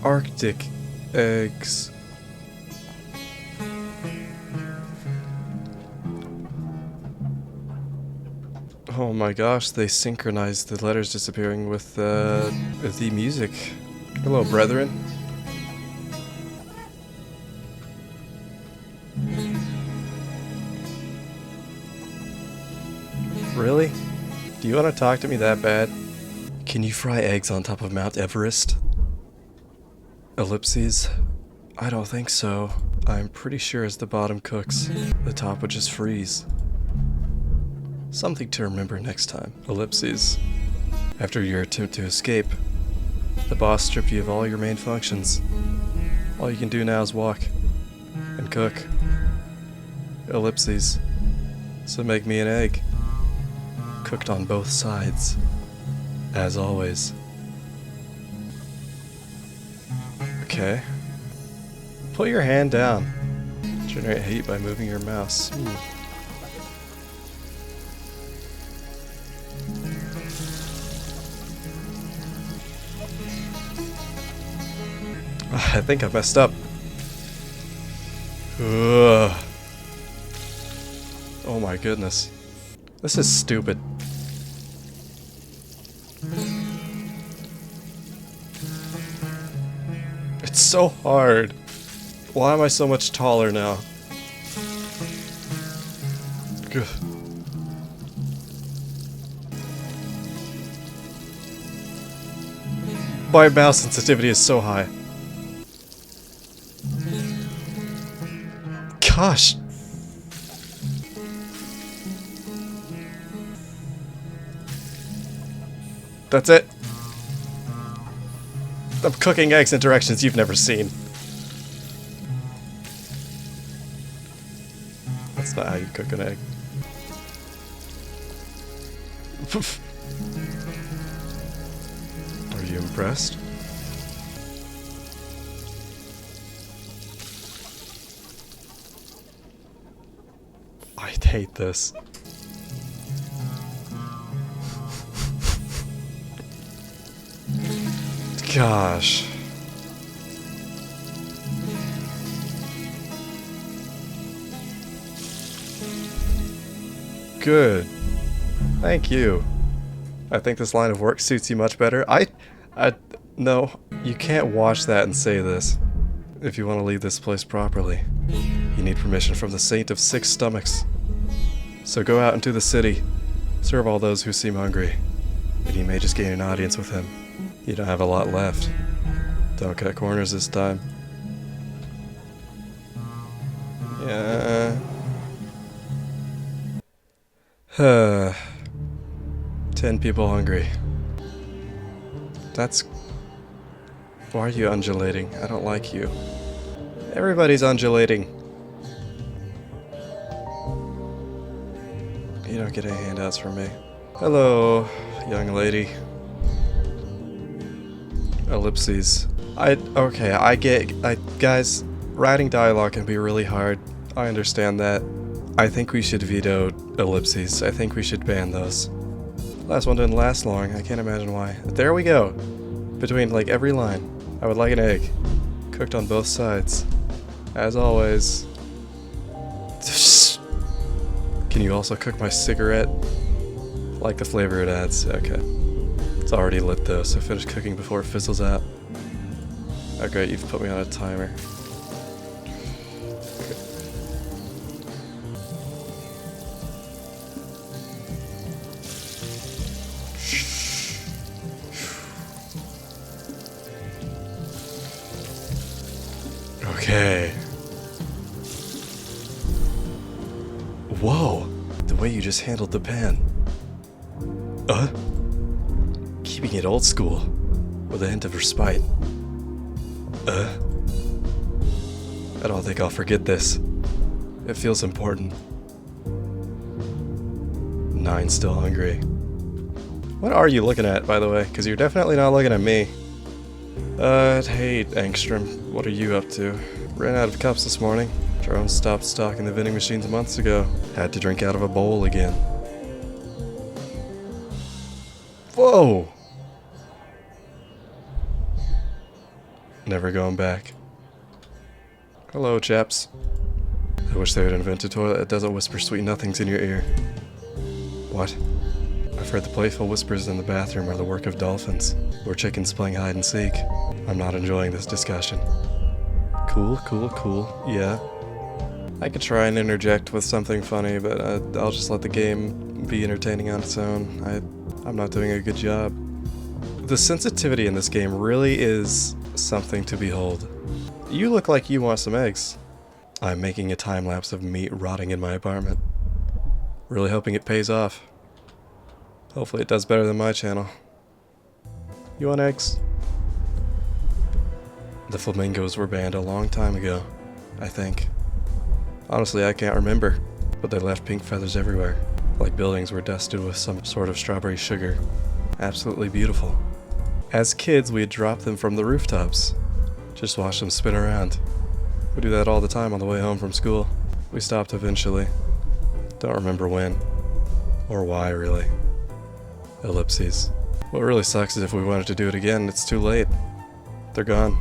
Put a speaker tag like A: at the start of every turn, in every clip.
A: Arctic eggs. Oh my gosh, they synchronized the letters disappearing with the music. Hello, brethren. Really? Do you want to talk to me that bad? Can you fry eggs on top of Mount Everest? Ellipses? I don't think so. I'm pretty sure as the bottom cooks, the top would just freeze. Something to remember next time. Ellipses. After your attempt to escape, the boss stripped you of all your main functions. All you can do now is walk and cook. Ellipses. So make me an egg. Cooked on both sides. As always. Okay. Put your hand down. Generate heat by moving your mouse. I think I messed up. Ugh. Oh my goodness. This is stupid. It's so hard. Why am I so much taller now? Ugh. My mouse sensitivity is so high. Gosh. That's it. I'm cooking eggs in directions you've never seen. That's not how you cook an egg. Are you impressed? I hate this. Gosh. Good. Thank you. I think this line of work suits you much better. No, you can't watch that and say this. If you want to leave this place properly, you need permission from the Saint of Six Stomachs. So go out into the city, serve all those who seem hungry, and you may just gain an audience with him. You don't have a lot left. Don't cut corners this time. Yeah. 10 people hungry. That's... Why are you undulating? I don't like you. Everybody's undulating. You don't get any handouts from me. Hello, young lady. Ellipses. Guys, writing dialogue can be really hard. I understand that. I think we should veto ellipses. I think we should ban those. Last one didn't last long. I can't imagine why. There we go. Between, like, every line. I would like an egg. Cooked on both sides. As always. Can you also cook my cigarette? Like the flavor it adds. Okay. It's already lit though, so finish cooking before it fizzles out. Oh great, you've put me on a timer. Okay. Whoa! The way you just handled the pan. Keeping it old school, with a hint of respite. I don't think I'll forget this. It feels important. 9 still hungry. What are you looking at, by the way? Because you're definitely not looking at me. Hey, Angstrom, what are you up to? Ran out of cups this morning. Jerome stopped stocking the vending machines months ago. Had to drink out of a bowl again. Whoa! Never going back. Hello, chaps. I wish they would invent a toilet that doesn't whisper sweet nothings in your ear. What? I've heard the playful whispers in the bathroom are the work of dolphins, or chickens playing hide and seek. I'm not enjoying this discussion. Cool, cool, cool, yeah. I could try and interject with something funny, but I'll just let the game be entertaining on its own. I'm not doing a good job. The sensitivity in this game really is something to behold. You look like you want some eggs. I'm making a time lapse of meat rotting in my apartment. Really hoping it pays off. Hopefully it does better than my channel. You want eggs? The flamingos were banned a long time ago, I think. Honestly, I can't remember, but they left pink feathers everywhere, like buildings were dusted with some sort of strawberry sugar. Absolutely beautiful. As kids, we'd drop them from the rooftops. Just watch them spin around. We do that all the time on the way home from school. We stopped eventually. Don't remember when. Or why, really. Ellipses. What really sucks is if we wanted to do it again, it's too late. They're gone.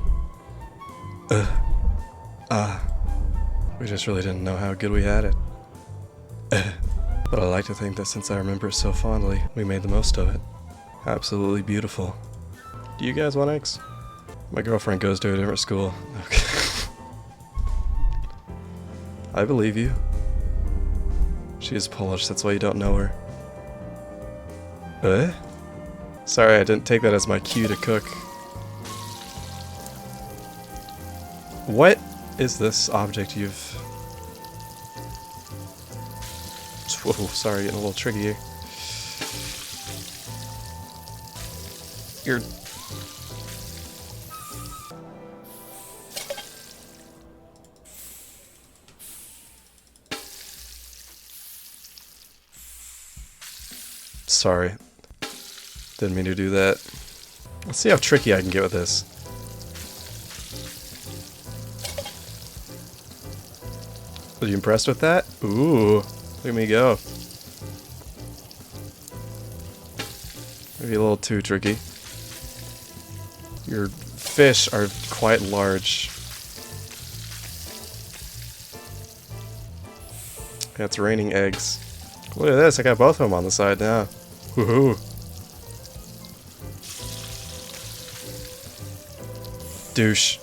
A: We just really didn't know how good we had it. But I like to think that since I remember it so fondly, we made the most of it. Absolutely beautiful. Do you guys want eggs? My girlfriend goes to a different school. Okay. I believe you. She is Polish, that's why you don't know her. Sorry, I didn't take that as my cue to cook. What is this object you've... Whoa, sorry, getting a little tricky here. You're... Sorry. Didn't mean to do that. Let's see how tricky I can get with this. Are you impressed with that? Ooh, look at me go. Maybe a little too tricky. Your fish are quite large. Yeah, it's raining eggs. Look at this, I got both of them on the side now. Woohoo! Douche.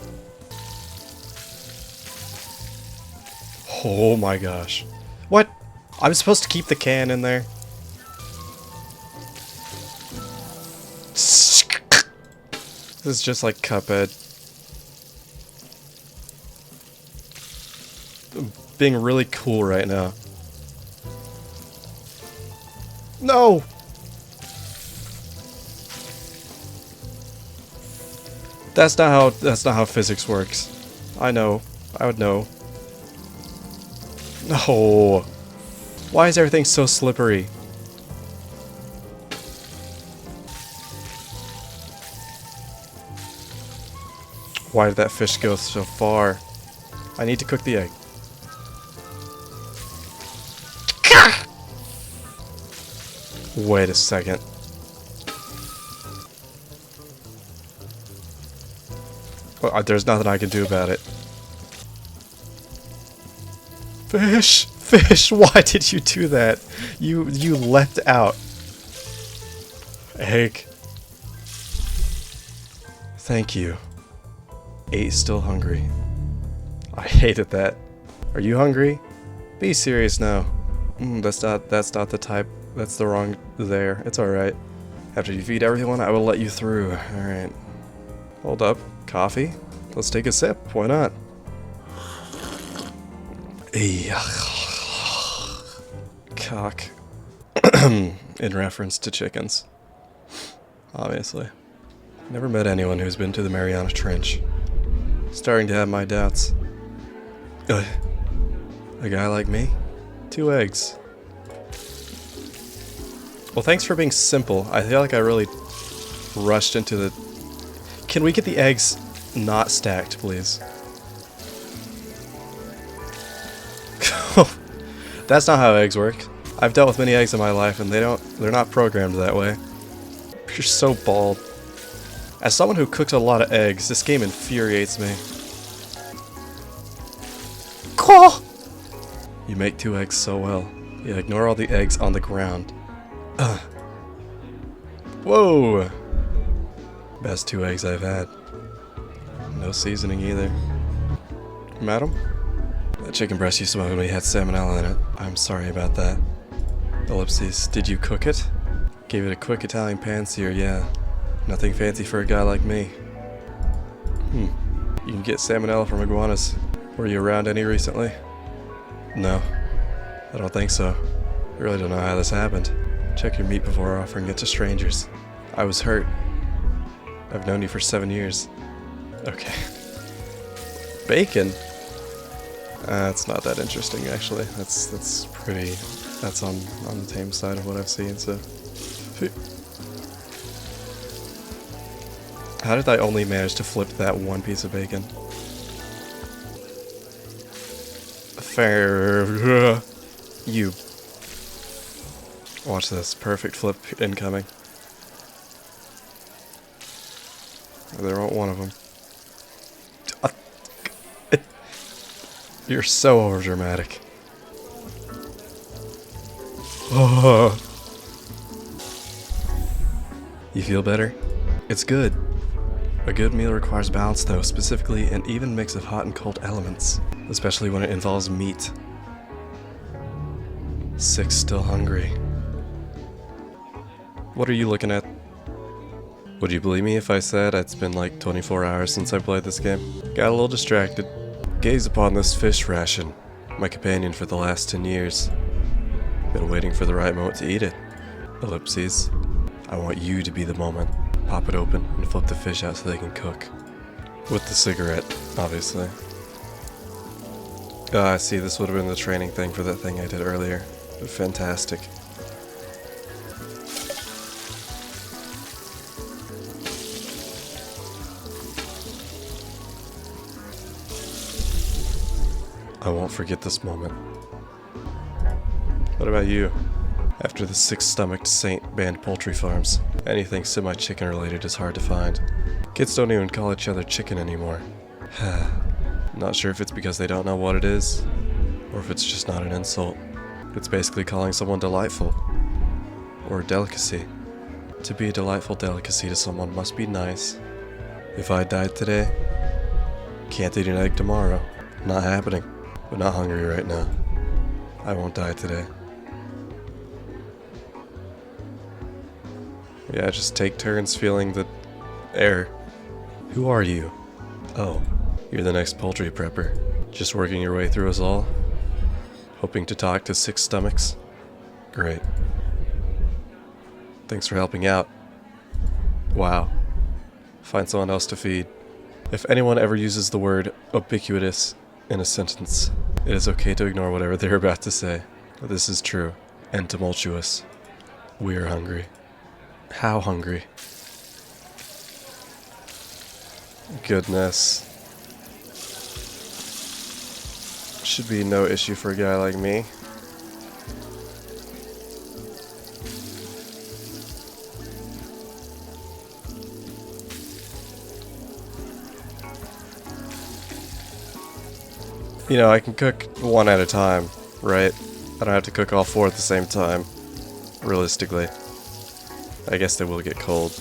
A: Oh my gosh. What? I'm supposed to keep the can in there? This is just like Cuphead. I'm being really cool right now. No! That's not how physics works. I know. I would know. No. Why is everything so slippery? Why did that fish go so far? I need to cook the egg. Wait a second. Well, there's nothing I can do about it. Fish! Fish! Why did you do that? You leapt out. Egg. Thank you. 8 still hungry. I hated that. Are you hungry? Be serious now. That's not the type. That's the wrong there. It's alright. After you feed everyone, I will let you through. Alright. Hold up. Coffee? Let's take a sip. Why not? Cock. In reference to chickens. Obviously. Never met anyone who's been to the Mariana Trench. Starting to have my doubts. A guy like me? 2 eggs. Well, thanks for being simple. I feel like I really rushed into the... Can we get the eggs not stacked, please? That's not how eggs work. I've dealt with many eggs in my life and they're not programmed that way. You're so bald. As someone who cooks a lot of eggs, this game infuriates me. Caw! You make 2 eggs so well. You ignore all the eggs on the ground. Whoa! Best 2 eggs I've had. No seasoning either. Madam? That chicken breast you smoked when had salmonella in it. I'm sorry about that. Ellipses. Did you cook it? Gave it a quick Italian pan-sear, yeah. Nothing fancy for a guy like me. You can get salmonella from iguanas. Were you around any recently? No. I don't think so. I really don't know how this happened. Check your meat before offering it to strangers. I was hurt. I've known you for 7 years. Okay. Bacon? It's not that interesting, actually. That's pretty... That's on the tame side of what I've seen, so... How did I only manage to flip that one piece of bacon? Fair... You... Watch this. Perfect flip incoming. There won't one of them. You're so overdramatic. Oh. You feel better? It's good. A good meal requires balance though, specifically an even mix of hot and cold elements, especially when it involves meat. 6 still hungry. What are you looking at? Would you believe me if I said it's been like 24 hours since I played this game? Got a little distracted. Gaze upon this fish ration, my companion for the last 10 years. Been waiting for the right moment to eat it. Ellipses. I want you to be the moment. Pop it open and flip the fish out so they can cook. With the cigarette, obviously. I see, this would have been the training thing for that thing I did earlier. Fantastic. I won't forget this moment. What about you? After the 6-stomached saint banned poultry farms, anything semi-chicken related is hard to find. Kids don't even call each other chicken anymore. Not sure if it's because they don't know what it is, or if it's just not an insult. It's basically calling someone delightful, or a delicacy. To be a delightful delicacy to someone must be nice. If I died today, can't eat an egg tomorrow. Not happening. But not hungry right now. I won't die today. Yeah, just take turns feeling the air. Who are you? Oh, you're the next poultry prepper. Just working your way through us all? Hoping to talk to 6 stomachs? Great. Thanks for helping out. Wow. Find someone else to feed. If anyone ever uses the word ubiquitous in a sentence, it is okay to ignore whatever they're about to say. This is true and tumultuous. We're hungry. How hungry? Goodness. Should be no issue for a guy like me. You know, I can cook one at a time, right? I don't have to cook all 4 at the same time. Realistically. I guess they will get cold.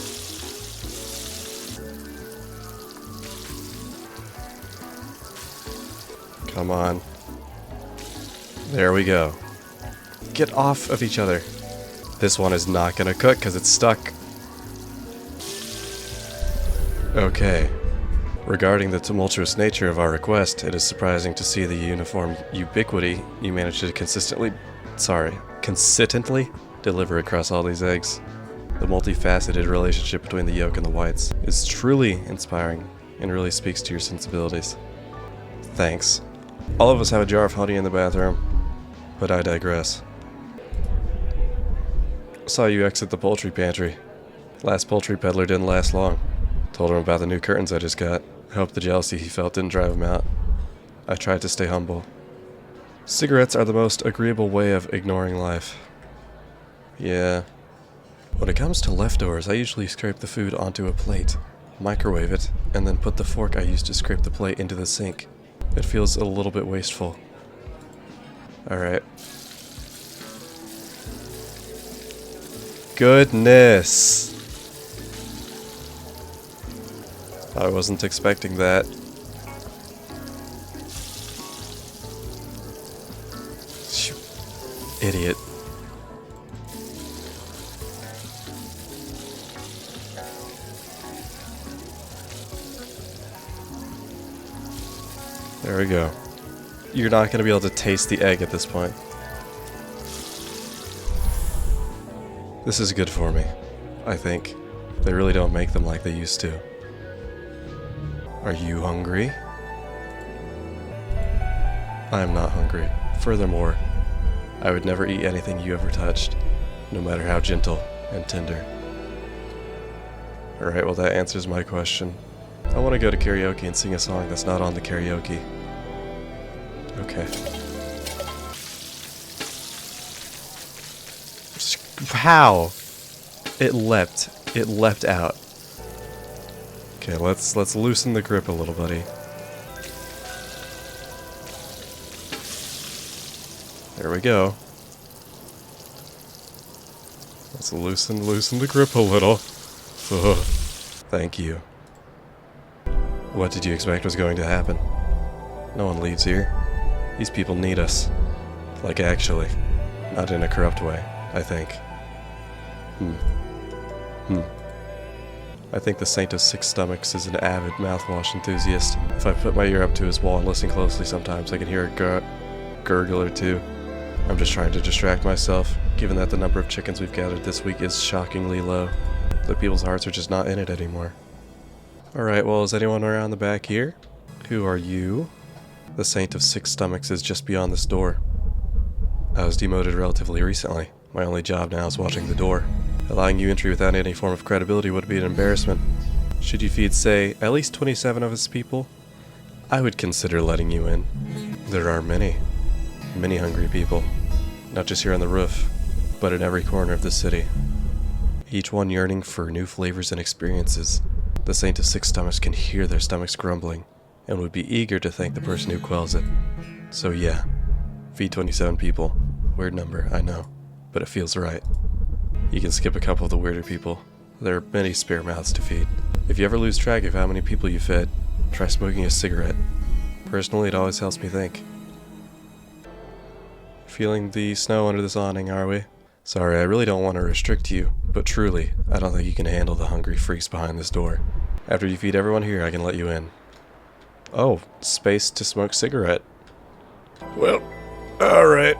A: Come on. There we go. Get off of each other. This one is not gonna cook because it's stuck. Okay. Regarding the tumultuous nature of our request, it is surprising to see the uniform ubiquity you managed to consistently deliver across all these eggs. The multifaceted relationship between the yolk and the whites is truly inspiring and really speaks to your sensibilities. Thanks. All of us have a jar of honey in the bathroom, but I digress. Saw you exit the poultry pantry. Last poultry peddler didn't last long. Told him about the new curtains I just got. I hope the jealousy he felt didn't drive him out. I tried to stay humble. Cigarettes are the most agreeable way of ignoring life. Yeah. When it comes to leftovers, I usually scrape the food onto a plate. microwave it, and then put the fork I used to scrape the plate into the sink. It feels a little bit wasteful. Alright. Goodness! I wasn't expecting that. Idiot. There we go. You're not going to be able to taste the egg at this point. This is good for me, I think. They really don't make them like they used to. Are you hungry? I am not hungry. Furthermore, I would never eat anything you ever touched, no matter how gentle and tender. Alright, well that answers my question. I want to go to karaoke and sing a song that's not on the karaoke. Okay. How? It leapt. It leapt out. Okay, let's loosen the grip a little, buddy. There we go. Let's loosen the grip a little. Ugh. Thank you. What did you expect was going to happen? No one leaves here. These people need us. Like, actually. Not in a corrupt way, I think. I think the Saint of Six Stomachs is an avid mouthwash enthusiast. If I put my ear up to his wall and listen closely sometimes, I can hear a gurgle or two. I'm just trying to distract myself, given that the number of chickens we've gathered this week is shockingly low. The people's hearts are just not in it anymore. Alright, well, is anyone around the back here? Who are you? The Saint of Six Stomachs is just beyond this door. I was demoted relatively recently. My only job now is watching the door. Allowing you entry without any form of credibility would be an embarrassment. Should you feed, say, at least 27 of his people, I would consider letting you in. There are many hungry people. Not just here on the roof, but in every corner of the city. Each one yearning for new flavors and experiences. The Saint of Six Stomachs can hear their stomachs grumbling, and would be eager to thank the person who quells it. So yeah, feed 27 people. Weird number, I know, but it feels right. You can skip a couple of the weirder people. There are many spare mouths to feed. If you ever lose track of how many people you fed, try smoking a cigarette. Personally, it always helps me think. Feeling the snow under this awning, are we? Sorry, I really don't want to restrict you, but truly, I don't think you can handle the hungry freaks behind this door. After you feed everyone here, I can let you in. Oh, space to smoke cigarette. Well, alright.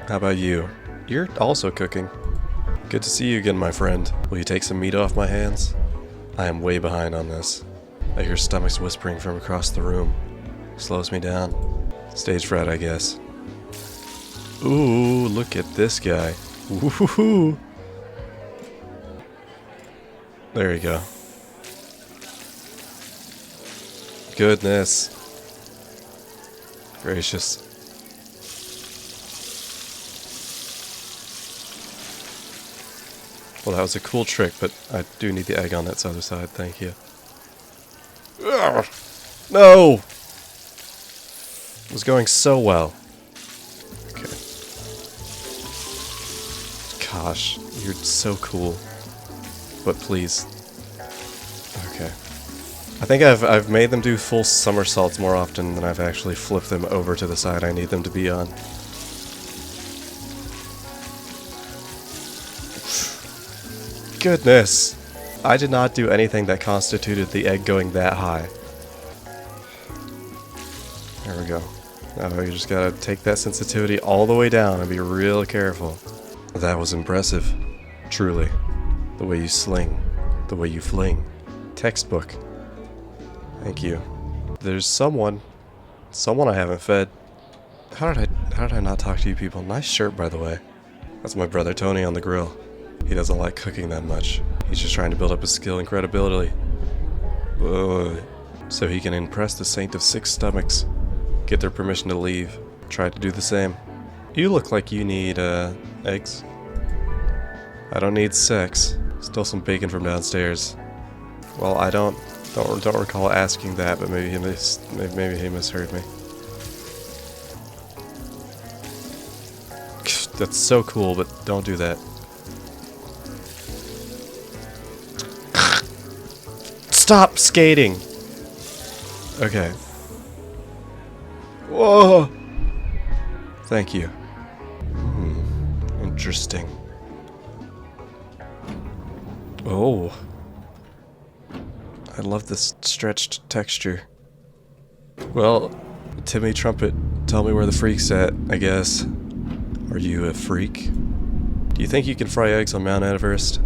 A: How about you? You're also cooking. Good to see you again, my friend. Will you take some meat off my hands? I am way behind on this. I hear stomachs whispering from across the room. Slows me down. Stage fright, I guess. Ooh, look at this guy. Woohoo! There you go. Goodness. Gracious. Well, that was a cool trick, but I do need the egg on that other side, thank you. Ugh. No! It was going so well. Okay. Gosh, you're so cool. But please. Okay. I think I've made them do full somersaults more often than I've actually flipped them over to the side I need them to be on. Goodness! I did not do anything that constituted the egg going that high. There we go. Now you just gotta take that sensitivity all the way down and be real careful. That was impressive. Truly. The way you sling. The way you fling. Textbook. Thank you. There's someone I haven't fed. How did I not talk to you people? Nice shirt, by the way. That's my brother Tony on the grill. He doesn't like cooking that much. He's just trying to build up his skill and credibility. So he can impress the Saint of Six Stomachs. Get their permission to leave. Try to do the same. You look like you need, eggs. I don't need sex. Still some bacon from downstairs. Well, I don't recall asking that, but maybe he misheard me. That's so cool, but don't do that. Stop skating! Okay. Whoa! Thank you. Interesting. Oh. I love this stretched texture. Well, Timmy Trumpet, tell me where the freak's at, I guess. Are you a freak? Do you think you can fry eggs on Mount Everest?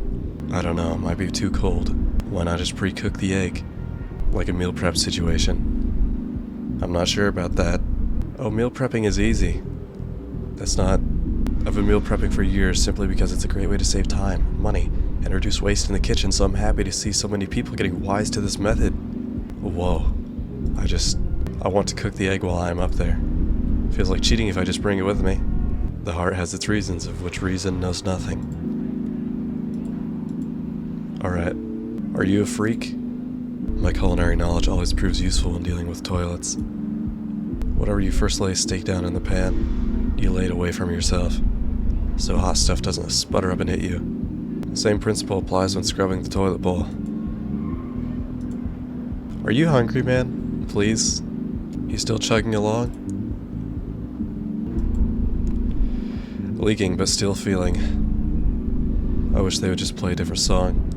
A: I don't know, might be too cold. Why not just pre-cook the egg? Like a meal prep situation. I'm not sure about that. Oh, meal prepping is easy. That's not... I've been meal prepping for years simply because it's a great way to save time, money, and reduce waste in the kitchen, so I'm happy to see so many people getting wise to this method. Whoa. I want to cook the egg while I'm up there. Feels like cheating if I just bring it with me. The heart has its reasons, of which reason knows nothing. Alright. Are you a freak? My culinary knowledge always proves useful when dealing with toilets. Whatever you first lay a steak down in the pan, you lay it away from yourself, so hot stuff doesn't sputter up and hit you. The same principle applies when scrubbing the toilet bowl. Are you hungry, man? Please? You still chugging along? Leaking, but still feeling. I wish they would just play a different song.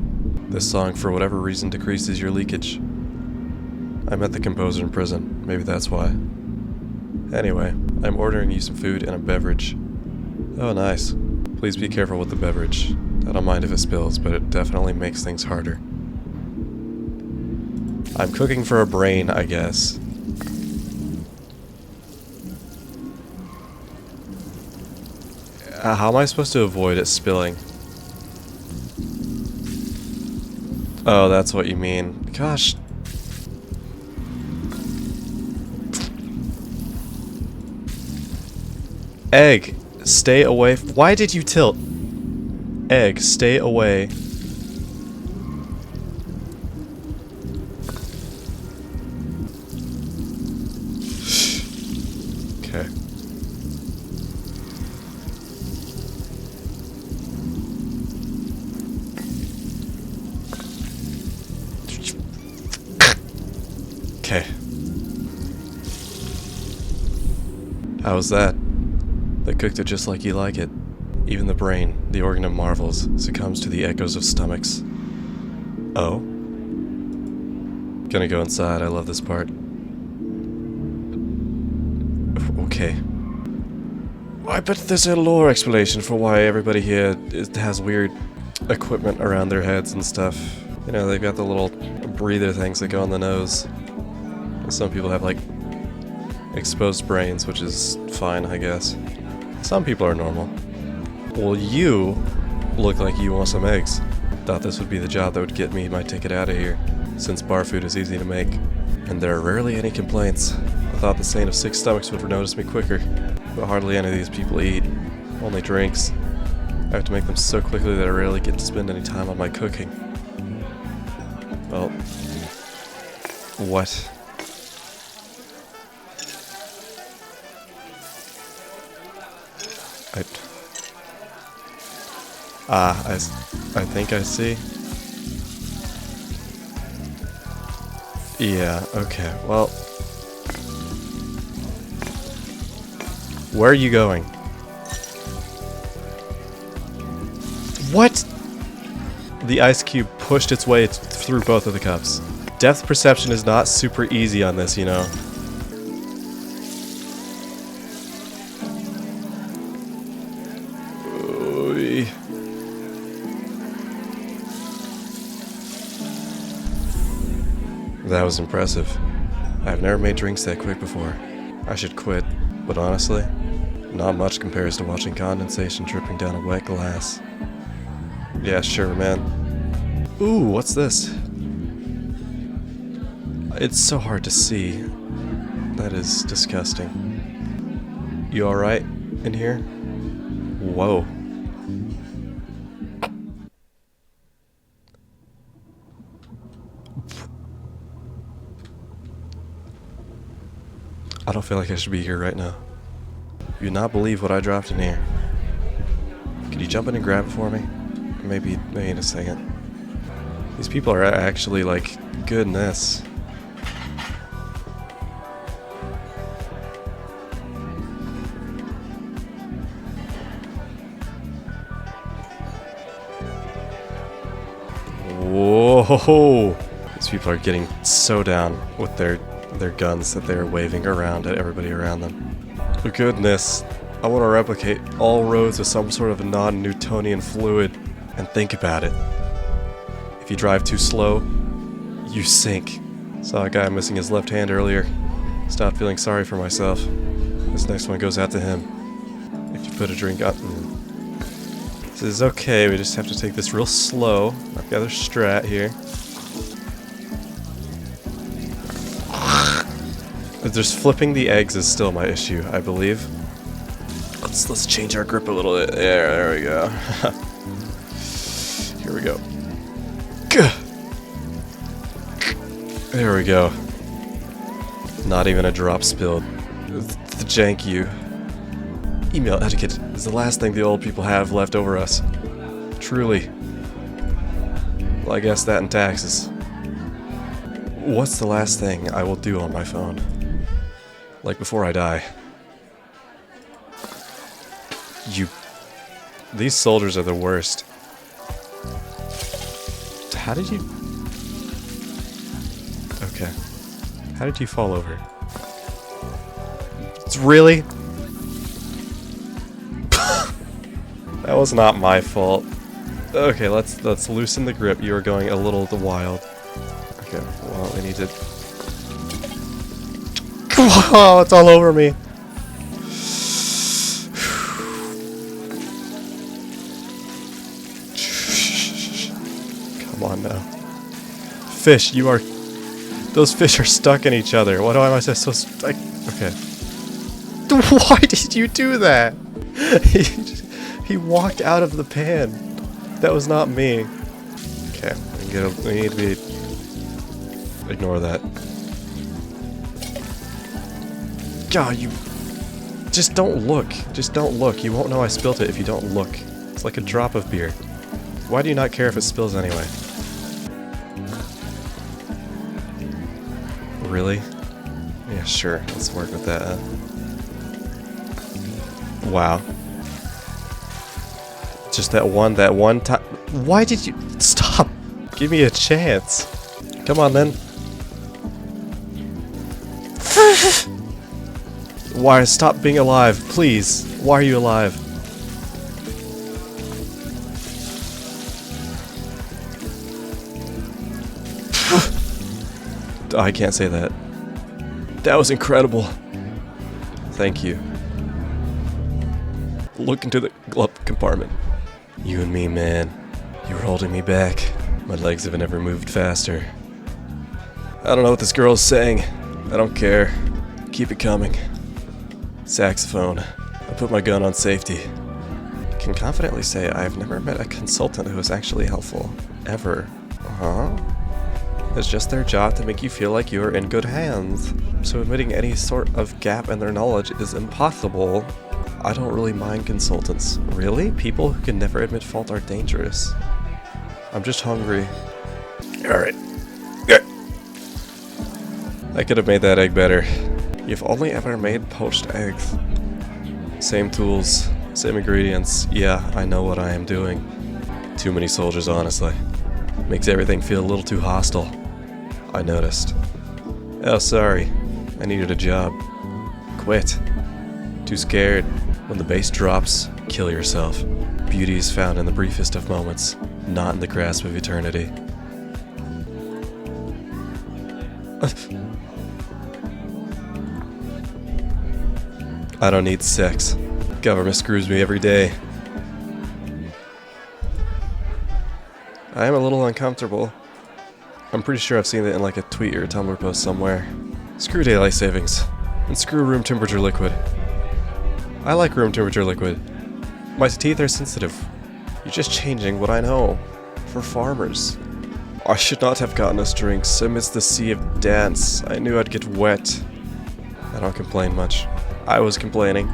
A: This song, for whatever reason, decreases your leakage. I met the composer in prison. Maybe that's why. Anyway, I'm ordering you some food and a beverage. Oh, nice. Please be careful with the beverage. I don't mind if it spills, but it definitely makes things harder. I'm cooking for a brain, I guess. How am I supposed to avoid it spilling? Oh, that's what you mean. Gosh. Egg, stay away. Why did you tilt? Egg, stay away. Okay. Okay. How was that? They cooked it just like you like it. Even the brain, the organ of marvels, succumbs to the echoes of stomachs. Oh? Gonna go inside, I love this part. Okay. I bet there's a lore explanation for why everybody here has weird equipment around their heads and stuff. You know, they've got the little breather things that go on the nose. Some people have, like, exposed brains, which is fine, I guess. Some people are normal. Well, you look like you want some eggs. Thought this would be the job that would get me my ticket out of here, since bar food is easy to make. And there are rarely any complaints. I thought the Saint of Six Stomachs would notice me quicker, but hardly any of these people eat. Only drinks. I have to make them so quickly that I rarely get to spend any time on my cooking. Well... What? I think I see. Yeah, okay, well... Where are you going? What?! The ice cube pushed its way through both of the cups. Depth perception is not super easy on this, you know. Oy. That was impressive. I've never made drinks that quick before. I should quit, but honestly, not much compares to watching condensation dripping down a wet glass. Yeah, sure, man. Ooh, what's this? It's so hard to see. That is disgusting. You alright in here? Whoa. I don't feel like I should be here right now. You would not believe what I dropped in here. Could you jump in and grab it for me? Maybe in a second. These people are actually like, goodness. Whoa! These people are getting so down with their guns that they're waving around at everybody around them. Oh goodness. I want to replicate all roads with some sort of non-Newtonian fluid. And think about it. If you drive too slow, you sink. Saw a guy missing his left hand earlier. Stopped feeling sorry for myself. This next one goes out to him. If you put a drink up. This is okay, we just have to take this real slow. I've got a strat here. Just flipping the eggs is still my issue, I believe. Let's change our grip a little bit. There we go. Here we go. There we go. Not even a drop spilled. The jank you. Email etiquette is the last thing the old people have left over us. Truly. Well, I guess that and taxes. What's the last thing I will do on my phone? Like before I die. These soldiers are the worst. How did you... Okay. How did you fall over? It's really? That was not my fault. Okay, let's loosen the grip. You are going a little wild. Okay, well, we need to... Oh, it's all over me. Come on now. Fish, you are... Those fish are stuck in each other. What am I supposed to... Okay. Why did you do that? He walked out of the pan. That was not me. Okay, we need to be... Ignore that. God, you... Just don't look. Just don't look. You won't know I spilled it if you don't look. It's like a drop of beer. Why do you not care if it spills anyway? Really? Yeah, sure. Let's work with that. Wow. Just that one time. Why did you... Stop! Give me a chance. Come on, then. Why? Stop being alive, please. Why are you alive? I can't say that. That was incredible. Thank you. Look into the glove compartment. You and me, man. You were holding me back. My legs have never moved faster. I don't know what this girl is saying. I don't care. Keep it coming. Saxophone. I put my gun on safety. I can confidently say I've never met a consultant who was actually helpful. Ever. Uh-huh. It's just their job to make you feel like you are in good hands. So admitting any sort of gap in their knowledge is impossible. I don't really mind consultants. Really? People who can never admit fault are dangerous. I'm just hungry. Alright. I could have made that egg better. You've only ever made poached eggs. Same tools, same ingredients. Yeah, I know what I am doing. Too many soldiers, honestly. Makes everything feel a little too hostile. I noticed. Oh, sorry. I needed a job. Quit. Too scared. When the bass drops, kill yourself. Beauty is found in the briefest of moments, not in the grasp of eternity. I don't need sex. Government screws me every day. I am a little uncomfortable. I'm pretty sure I've seen it in like a tweet or a Tumblr post somewhere. Screw daylight savings. And screw room temperature liquid. I like room temperature liquid. My teeth are sensitive. You're just changing what I know. For farmers. I should not have gotten us drinks amidst the sea of dance. I knew I'd get wet. I don't complain much. I was complaining.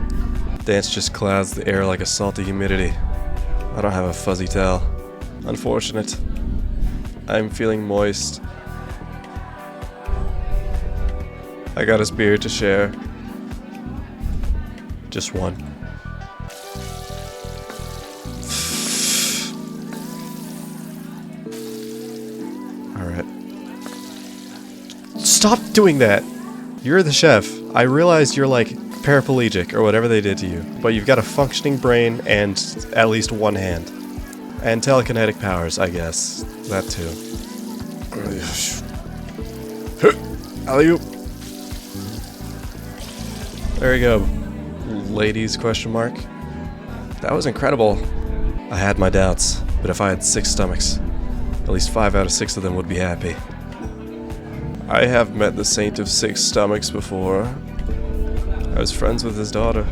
A: Dance just clouds the air like a salty humidity. I don't have a fuzzy towel. Unfortunate. I'm feeling moist. I got a beer to share. Just one. Alright. Stop doing that! You're the chef. I realize you're like paraplegic or whatever they did to you, but you've got a functioning brain and at least one hand. And telekinetic powers, I guess. That too. Alley-oop. There you go. Ladies, question mark. That was incredible. I had my doubts, but if I had 6 stomachs, at least 5 out of 6 of them would be happy. I have met the Saint of 6 Stomachs before. I was friends with his daughter.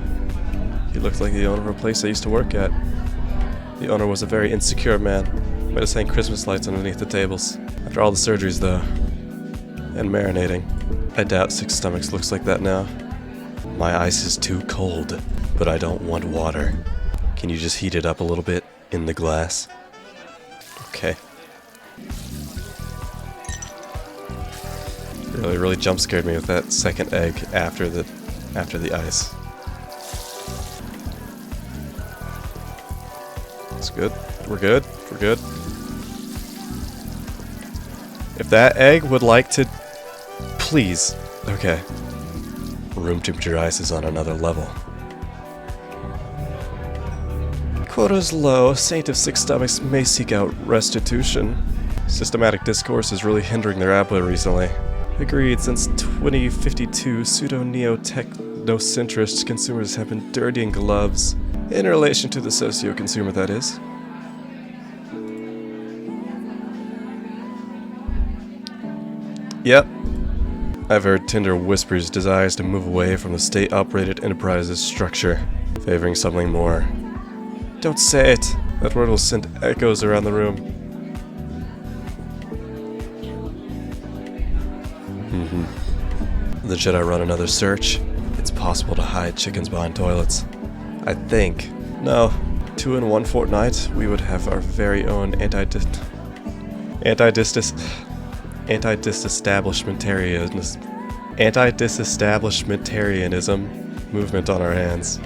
A: He looked like the owner of a place I used to work at. The owner was a very insecure man. Made us hang Christmas lights underneath the tables. After all the surgeries, though, and marinating, I doubt 6 Stomachs looks like that now. My ice is too cold, but I don't want water. Can you just heat it up a little bit in the glass? Okay. Really jump scared me with that second egg after the ice. It's good. We're good. We're good. If that egg would like to, please. Okay. Room temperature ice is on another level. Quota's low. Saint of 6 Stomachs may seek out restitution. Systematic discourse is really hindering their output recently. Agreed, since 2052, pseudo-neo-technocentrist consumers have been dirtying gloves. In relation to the socio-consumer, that is. Yep. I've heard Tinder whispers desires to move away from the state-operated enterprise's structure, favoring something more. Don't say it! That word will send echoes around the room. Then should I run another search? It's possible to hide chickens behind toilets. I think. No. 2 in 1 fortnight, we would have our very own anti-disestablishmentarianism movement on our hands.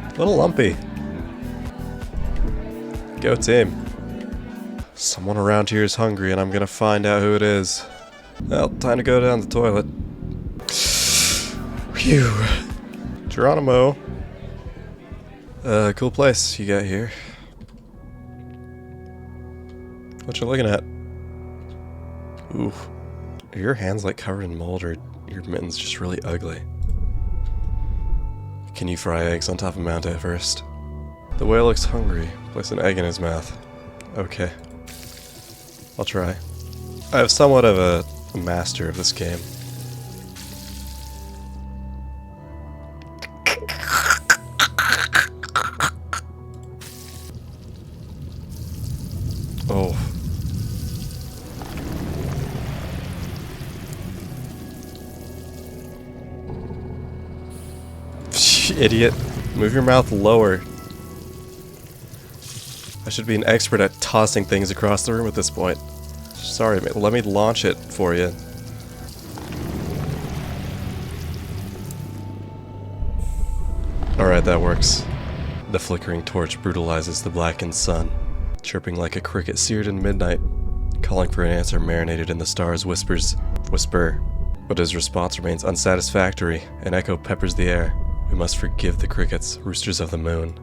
A: A little lumpy. Go team. Someone around here is hungry and I'm gonna find out who it is. Well, time to go down the toilet. Phew. Geronimo. Cool place you got here. What you looking at? Ooh. Are your hands like covered in mold or your mittens just really ugly? Can you fry eggs on top of Mount Everest? The whale looks hungry. Place an egg in his mouth. Okay. I'll try. I have somewhat of a master of this game. Oh. Idiot. Move your mouth lower. I should be an expert at tossing things across the room at this point. Sorry, let me launch it for you. Alright, that works. The flickering torch brutalizes the blackened sun, chirping like a cricket seared in midnight, calling for an answer marinated in the stars' whisper. But his response remains unsatisfactory. An echo peppers the air. We must forgive the crickets, roosters of the moon.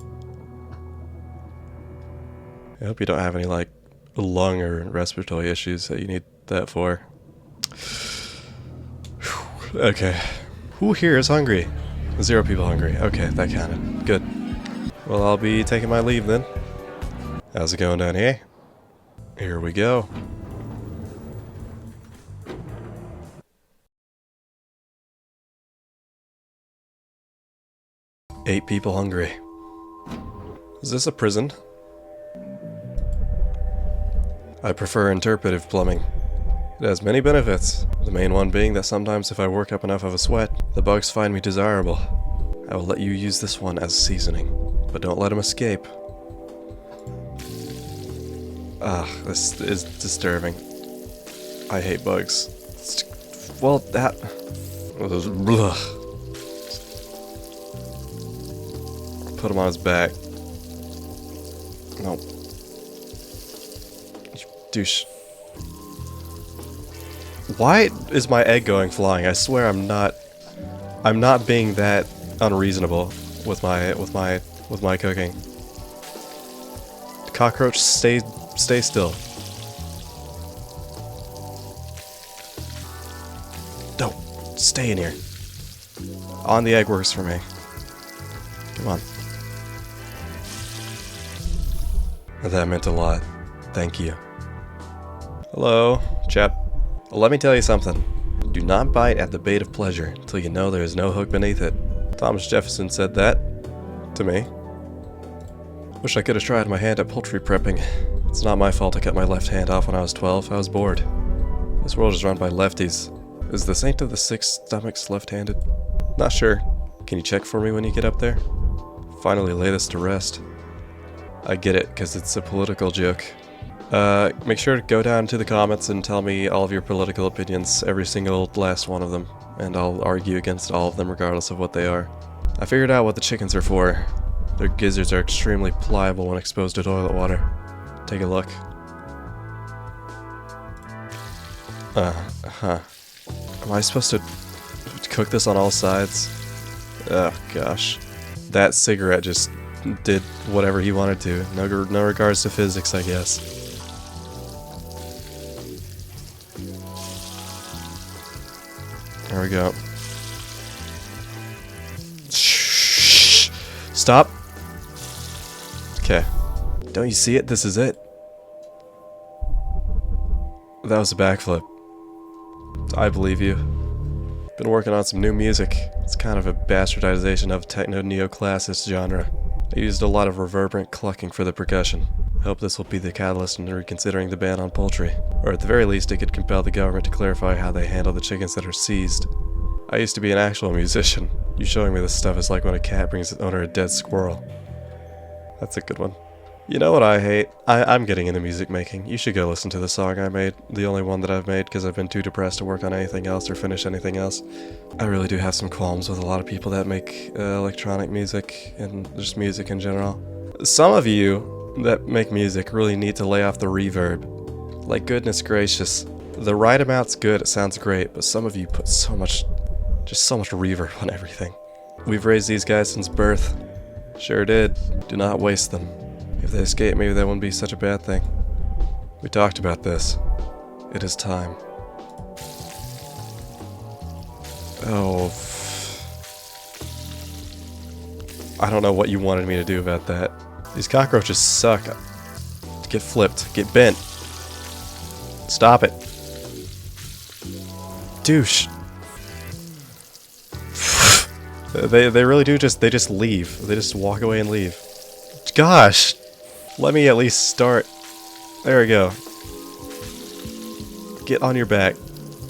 A: I hope you don't have any, like, lung or respiratory issues that you need that for. Okay. Who here is hungry? 0 people hungry. Okay, that counted. Good. Well, I'll be taking my leave then. How's it going down here? Here we go. Eight people hungry. Is this a prison? I prefer interpretive plumbing. It has many benefits, the main one being that sometimes if I work up enough of a sweat, the bugs find me desirable. I will let you use this one as seasoning, but don't let them escape. This is disturbing. I hate bugs. Well, that... Blah. Put him on his back. No. You douche. Why is my egg going flying? I swear I'm not being that unreasonable with my cooking. Cockroach, stay still. No, stay in here. On the egg works for me. Come on. That meant a lot. Thank you. Hello, chap. Well, let me tell you something. Do not bite at the bait of pleasure until you know there is no hook beneath it. Thomas Jefferson said that to me. Wish I could have tried my hand at poultry prepping. It's not my fault I cut my left hand off when I was 12. I was bored. This world is run by lefties. Is the Saint of the Six Stomachs left-handed? Not sure. Can you check for me when you get up there? Finally lay this to rest. I get it, because it's a political joke. Make sure to go down to the comments and tell me all of your political opinions, every single last one of them, and I'll argue against all of them regardless of what they are. I figured out what the chickens are for. Their gizzards are extremely pliable when exposed to toilet water. Take a look. Am I supposed to cook this on all sides? Oh gosh. That cigarette just did whatever he wanted to. No regards to physics, I guess. There we go. Shh. Stop. Okay. Don't you see it? This is it. That was a backflip. I believe you. Been working on some new music. It's kind of a bastardization of techno neoclassicist genre. I used a lot of reverberant clucking for the percussion. I hope this will be the catalyst in reconsidering the ban on poultry. Or at the very least, it could compel the government to clarify how they handle the chickens that are seized. I used to be an actual musician. You showing me this stuff is like when a cat brings its owner a dead squirrel. That's a good one. You know what I hate? I'm getting into music making. You should go listen to the song I made. The only one that I've made because I've been too depressed to work on anything else or finish anything else. I really do have some qualms with a lot of people that make electronic music and just music in general. Some of you that make music really need to lay off the reverb. Like, goodness gracious. The right amount's good, it sounds great, but some of you put so much reverb on everything. We've raised these guys since birth. Sure did. Do not waste them. If they escape, maybe that wouldn't be such a bad thing. We talked about this. It is time. Oh. I don't know what you wanted me to do about that. These cockroaches suck. Get flipped. Get bent. Stop it. Douche. They really do they just leave. They just walk away and leave. Gosh! Let me at least start. There we go. Get on your back.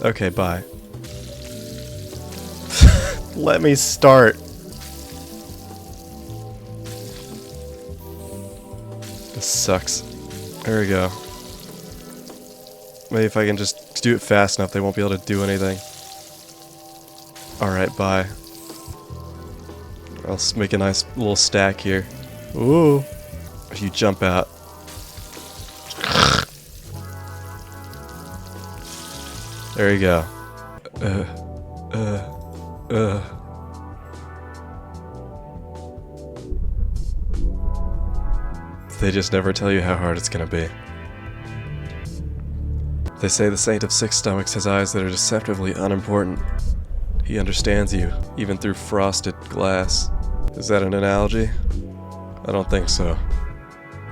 A: Okay, bye. Let me start. This sucks. There we go. Maybe if I can just do it fast enough, they won't be able to do anything. Alright, bye. I'll make a nice little stack here. Ooh. If you jump out. There you go. They just never tell you how hard it's gonna be. They say the Saint of Six Stomachs has eyes that are deceptively unimportant. He understands you, even through frosted glass. Is that an analogy? I don't think so.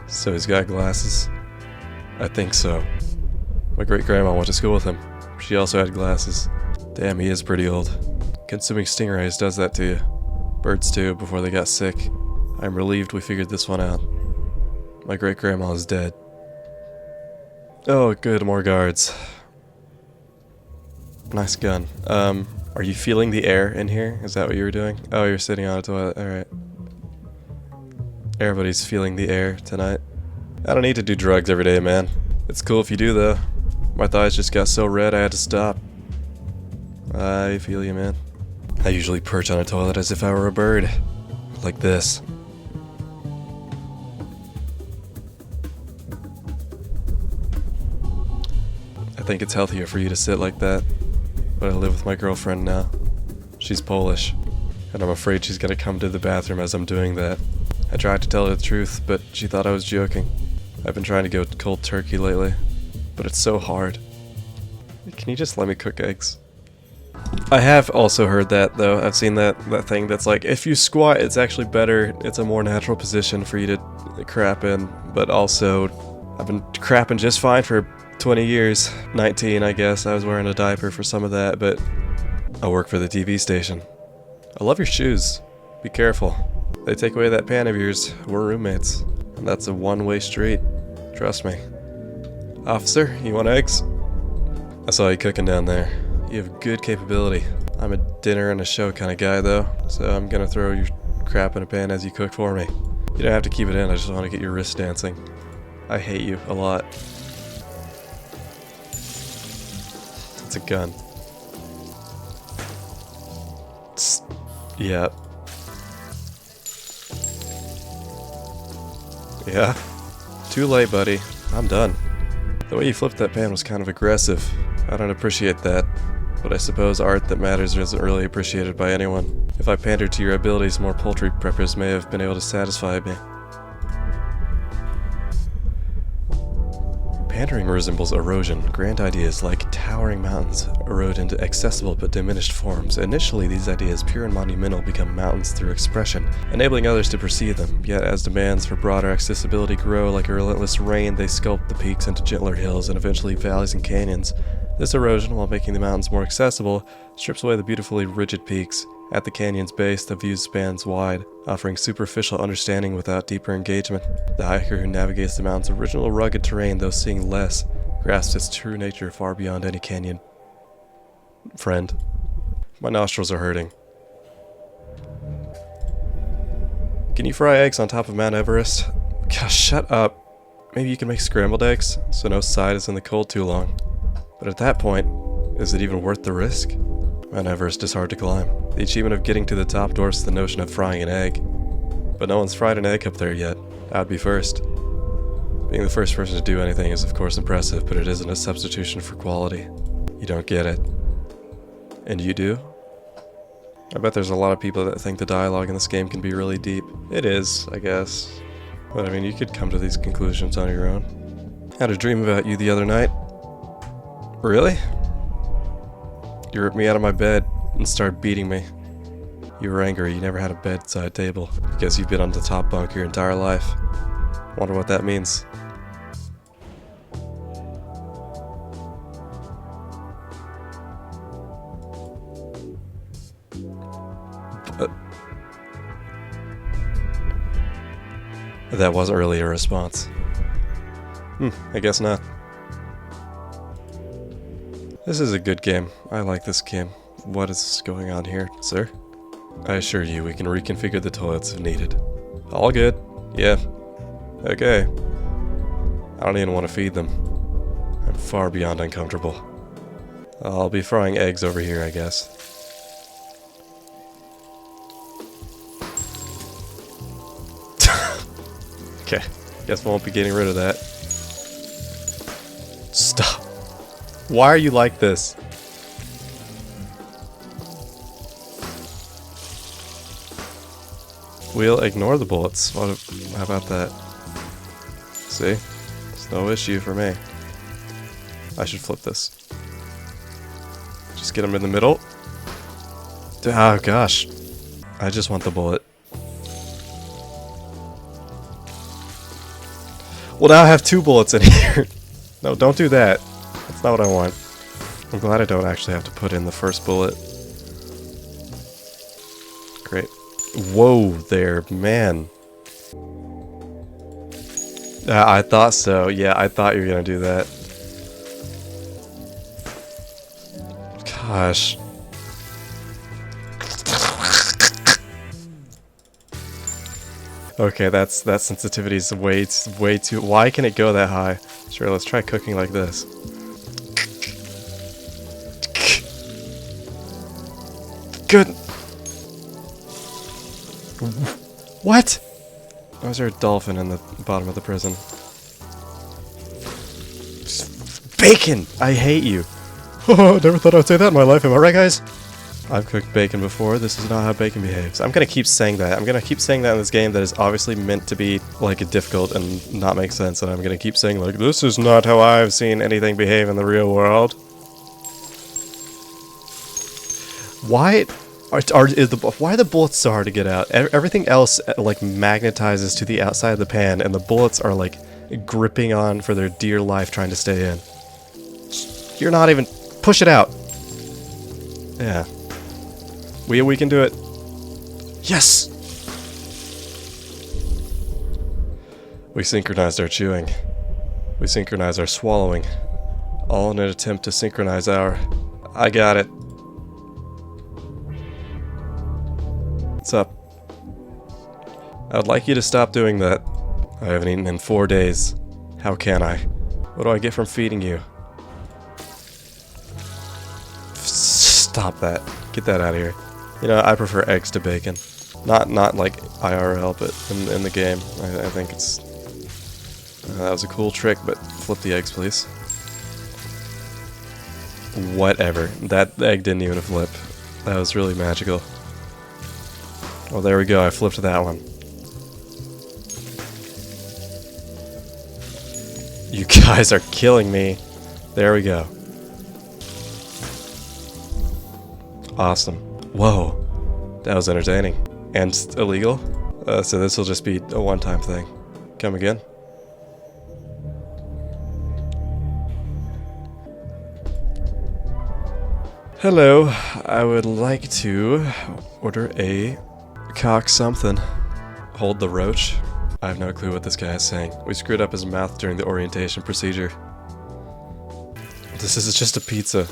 A: So he's got glasses? I think so. My great-grandma went to school with him. She also had glasses. Damn, he is pretty old. Consuming stingrays does that to you. Birds too, before they got sick. I'm relieved we figured this one out. My great-grandma is dead. Oh, good, more guards. Nice gun. Are you feeling the air in here? Is that what you were doing? Oh, you're sitting on a toilet. Alright. Everybody's feeling the air tonight. I don't need to do drugs every day, man. It's cool if you do, though. My thighs just got so red I had to stop. I feel you, man. I usually perch on a toilet as if I were a bird. Like this. I think it's healthier for you to sit like that. But I live with my girlfriend now. She's Polish. And I'm afraid she's gonna come to the bathroom as I'm doing that. I tried to tell her the truth, but she thought I was joking. I've been trying to go cold turkey lately. But it's so hard. Can you just let me cook eggs? I have also heard that, though. I've seen that thing that's like, if you squat, it's actually better. It's a more natural position for you to crap in. But also, I've been crapping just fine for 20 years. 19, I guess. I was wearing a diaper for some of that, but I work for the TV station. I love your shoes. Be careful. They take away that pan of yours. We're roommates. And that's a one-way street. Trust me. Officer, you want eggs? I saw you cooking down there. You have good capability. I'm a dinner and a show kind of guy, though, so I'm gonna throw your crap in a pan as you cook for me. You don't have to keep it in, I just want to get your wrist dancing. I hate you a lot. It's a gun. Yeah. Yeah? Too late, buddy. I'm done. The way you flipped that pan was kind of aggressive. I don't appreciate that. But I suppose art that matters isn't really appreciated by anyone. If I pandered to your abilities, more poultry preppers may have been able to satisfy me. Pandering resembles erosion. Grand ideas like towering mountains erode into accessible but diminished forms. Initially, these ideas, pure and monumental, become mountains through expression, enabling others to perceive them. Yet as demands for broader accessibility grow like a relentless rain, they sculpt the peaks into gentler hills and eventually valleys and canyons. This erosion, while making the mountains more accessible, strips away the beautifully rigid peaks. At the canyon's base, the view spans wide, offering superficial understanding without deeper engagement. The hiker who navigates the mountain's original rugged terrain, though seeing less, grasps its true nature far beyond any canyon. Friend. My nostrils are hurting. Can you fry eggs on top of Mount Everest? Gosh, shut up. Maybe you can make scrambled eggs, so no side is in the cold too long. But at that point, is it even worth the risk? Mount Everest is hard to climb. The achievement of getting to the top dwarfs the notion of frying an egg. But no one's fried an egg up there yet. I'd be first. Being the first person to do anything is of course impressive, but it isn't a substitution for quality. You don't get it. And you do? I bet there's a lot of people that think the dialogue in this game can be really deep. It is, I guess. But I mean, you could come to these conclusions on your own. Had a dream about you the other night. Really? You ripped me out of my bed and started beating me. You were angry, you never had a bedside table. Guess you've been on the top bunk your entire life. Wonder what that means. That wasn't really a response. I guess not. This is a good game. I like this game. What is going on here, sir? I assure you, we can reconfigure the toilets if needed. All good. Yeah. Okay. I don't even want to feed them. I'm far beyond uncomfortable. I'll be frying eggs over here, I guess. Okay. Guess we won't be getting rid of that. Stop. Why are you like this? We'll ignore the bullets. How about that? See? It's no issue for me. I should flip this. Just get them in the middle. Oh gosh. I just want the bullet. Well, now I have 2 bullets in here. No, don't do that. That's not what I want. I'm glad I don't actually have to put in the first bullet. Great. Whoa there, man. I thought so. Yeah, I thought you were gonna do that. Gosh. Okay, that sensitivity is way too. Why can it go that high? Sure, let's try cooking like this. Good. What? Why is there a dolphin in the bottom of the prison? Bacon! I hate you. Oh, never thought I'd say that in my life. Am I right, guys? I've cooked bacon before. This is not how bacon behaves. I'm gonna keep saying that. I'm gonna keep saying that in this game that is obviously meant to be, like, difficult and not make sense. And I'm gonna keep saying, like, this is not how I've seen anything behave in the real world. Why are the bullets so hard to get out? Everything else, like, magnetizes to the outside of the pan, and the bullets are, like, gripping on for their dear life trying to stay in. You're not even... Push it out! Yeah. We can do it. Yes! We synchronized our chewing. We synchronized our swallowing. All in an attempt to synchronize our... I got it. What's up? I would like you to stop doing that. I haven't eaten in 4 days. How can I? What do I get from feeding you? Stop that. Get that out of here. You know, I prefer eggs to bacon. Not like IRL, but in the game. I think it's... that was a cool trick, but flip the eggs, please. Whatever. That egg didn't even flip. That was really magical. Oh, there we go. I flipped that one. You guys are killing me. There we go. Awesome. Whoa. That was entertaining. And illegal? So this will just be a one-time thing. Come again? Hello. I would like to order a cock something. Hold the roach. I have no clue what this guy is saying. We screwed up his mouth during the orientation procedure. This is just a pizza.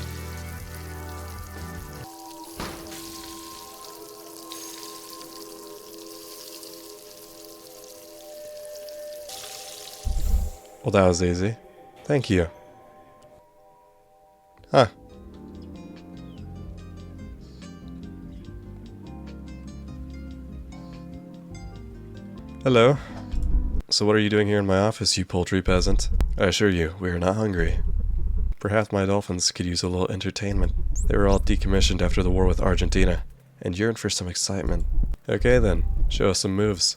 A: Well, that was easy. Thank you. Huh. Hello. So what are you doing here in my office, you poultry peasant? I assure you, we are not hungry. Perhaps my dolphins could use a little entertainment. They were all decommissioned after the war with Argentina, and yearn for some excitement. Okay then, show us some moves.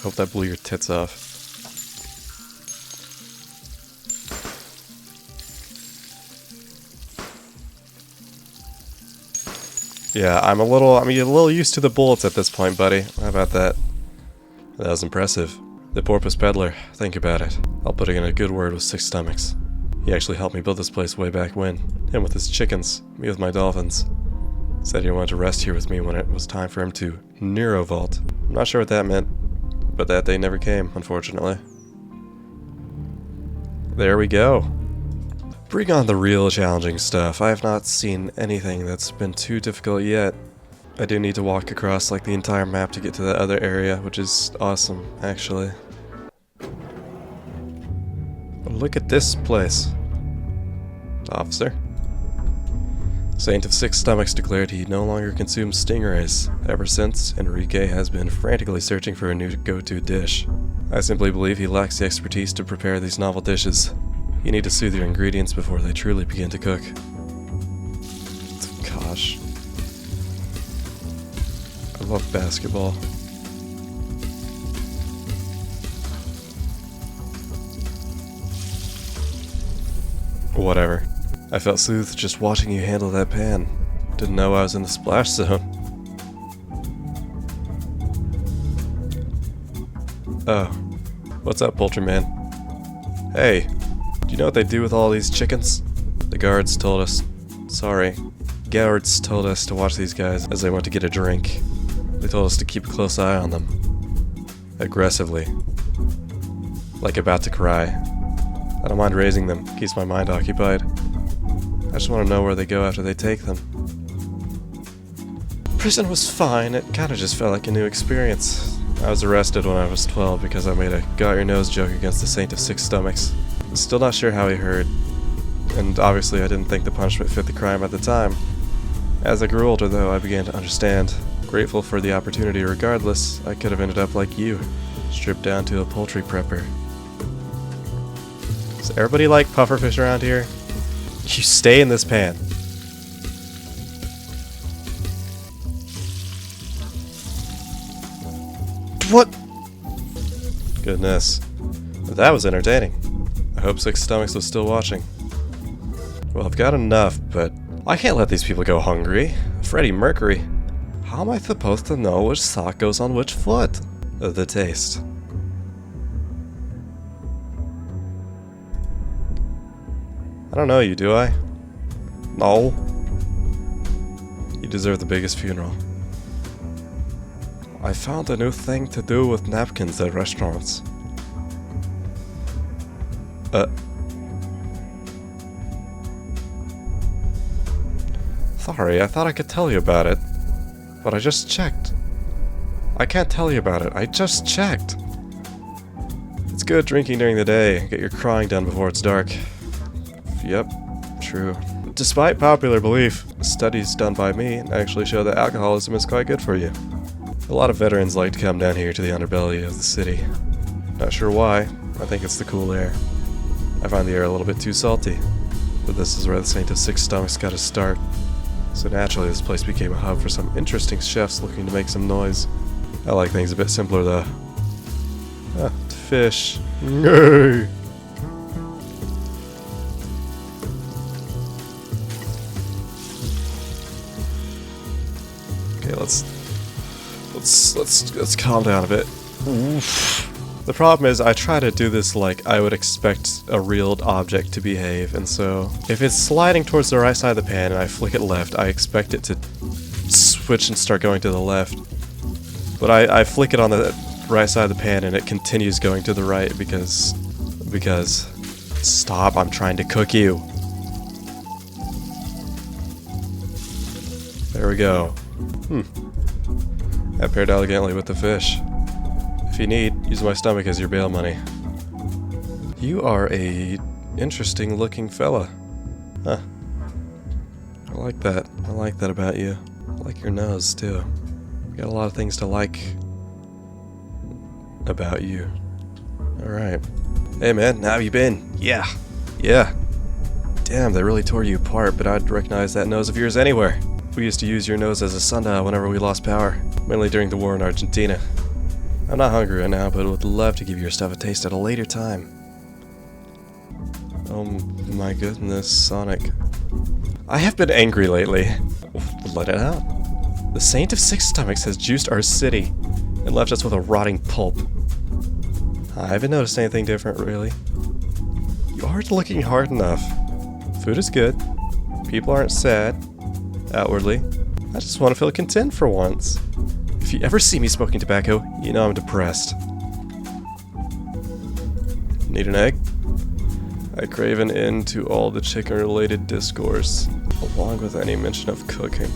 A: Hope that blew your tits off. Yeah, I'm a little used to the bullets at this point, buddy. How about that? That was impressive. The porpoise peddler, think about it. I'll put in a good word with 6 stomachs. He actually helped me build this place way back when. Him with his chickens, me with my dolphins. Said he wanted to rest here with me when it was time for him to neurovault. I'm not sure what that meant, but that day never came, unfortunately. There we go. Bring on the real challenging stuff. I have not seen anything that's been too difficult yet. I do need to walk across like the entire map to get to that other area, which is awesome, actually. Look at this place. Officer. Saint of 6 Stomachs declared he no longer consumes stingrays. Ever since, Enrique has been frantically searching for a new go-to dish. I simply believe he lacks the expertise to prepare these novel dishes. You need to soothe your ingredients before they truly begin to cook. Gosh. I love basketball. Whatever. I felt soothed just watching you handle that pan. Didn't know I was in the splash zone. Oh. What's up, poultry man? Hey. Do you know what they do with all these chickens? The guards told us... Sorry. Guards told us to watch these guys as they went to get a drink. They told us to keep a close eye on them. Aggressively. Like about to cry. I don't mind raising them, keeps my mind occupied. I just want to know where they go after they take them. Prison was fine, it kinda just felt like a new experience. I was arrested when I was 12 because I made a got-your-nose joke against the Saint of Six Stomachs. I'm still not sure how he heard, and obviously I didn't think the punishment fit the crime at the time. As I grew older though, I began to understand. Grateful for the opportunity regardless, I could have ended up like you, stripped down to a poultry prepper. Does everybody like pufferfish around here? You stay in this pan. What? Goodness. That was entertaining. I hope Six Stomachs was still watching. Well, I've got enough, but I can't let these people go hungry. Freddie Mercury. How am I supposed to know which sock goes on which foot? The taste. I don't know you, do I? No. You deserve the biggest funeral. I found a new thing to do with napkins at restaurants. Sorry, I thought I could tell you about it. But I just checked. I can't tell you about it, I just checked. It's good drinking during the day, get your crying done before it's dark. Yep, true. Despite popular belief, studies done by me actually show that alcoholism is quite good for you. A lot of veterans like to come down here to the underbelly of the city. Not sure why, I think it's the cool air. I find the air a little bit too salty, but this is where the Saint of Six Stomachs got to start. So naturally this place became a hub for some interesting chefs looking to make some noise. I like things a bit simpler though. Ah, fish. Yay! Okay, let's calm down a bit. Oof. The problem is I try to do this like I would expect a real object to behave, and so if it's sliding towards the right side of the pan and I flick it left, I expect it to switch and start going to the left. But I flick it on the right side of the pan and it continues going to the right because... Stop, I'm trying to cook you. There we go. That paired elegantly with the fish. If you need, use my stomach as your bail money. You are a interesting looking fella. Huh. I like that. I like that about you. I like your nose, too. You got a lot of things to like about you. Alright. Hey man, how have you been? Yeah. Yeah. Damn, they really tore you apart, but I'd recognize that nose of yours anywhere. We used to use your nose as a sundial whenever we lost power, mainly during the war in Argentina. I'm not hungry right now, but would love to give your stuff a taste at a later time. Oh my goodness, Sonic. I have been angry lately. Let it out. The Saint of Six Stomachs has juiced our city and left us with a rotting pulp. I haven't noticed anything different, really. You aren't looking hard enough. Food is good. People aren't sad. Outwardly. I just want to feel content for once. If you ever see me smoking tobacco, you know I'm depressed. Need an egg? I crave an end to all the chicken-related discourse, along with any mention of cooking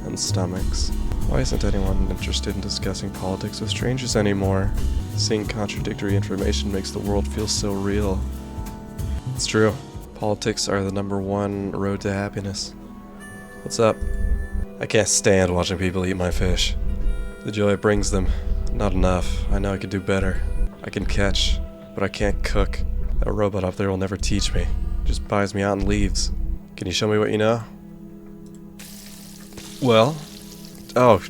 A: and stomachs. Why isn't anyone interested in discussing politics with strangers anymore? Seeing contradictory information makes the world feel so real. It's true. Politics are the #1 road to happiness. What's up? I can't stand watching people eat my fish. The joy it brings them, not enough. I know I could do better. I can catch, but I can't cook. That robot up there will never teach me. Just buys me out and leaves. Can you show me what you know? Well, oh,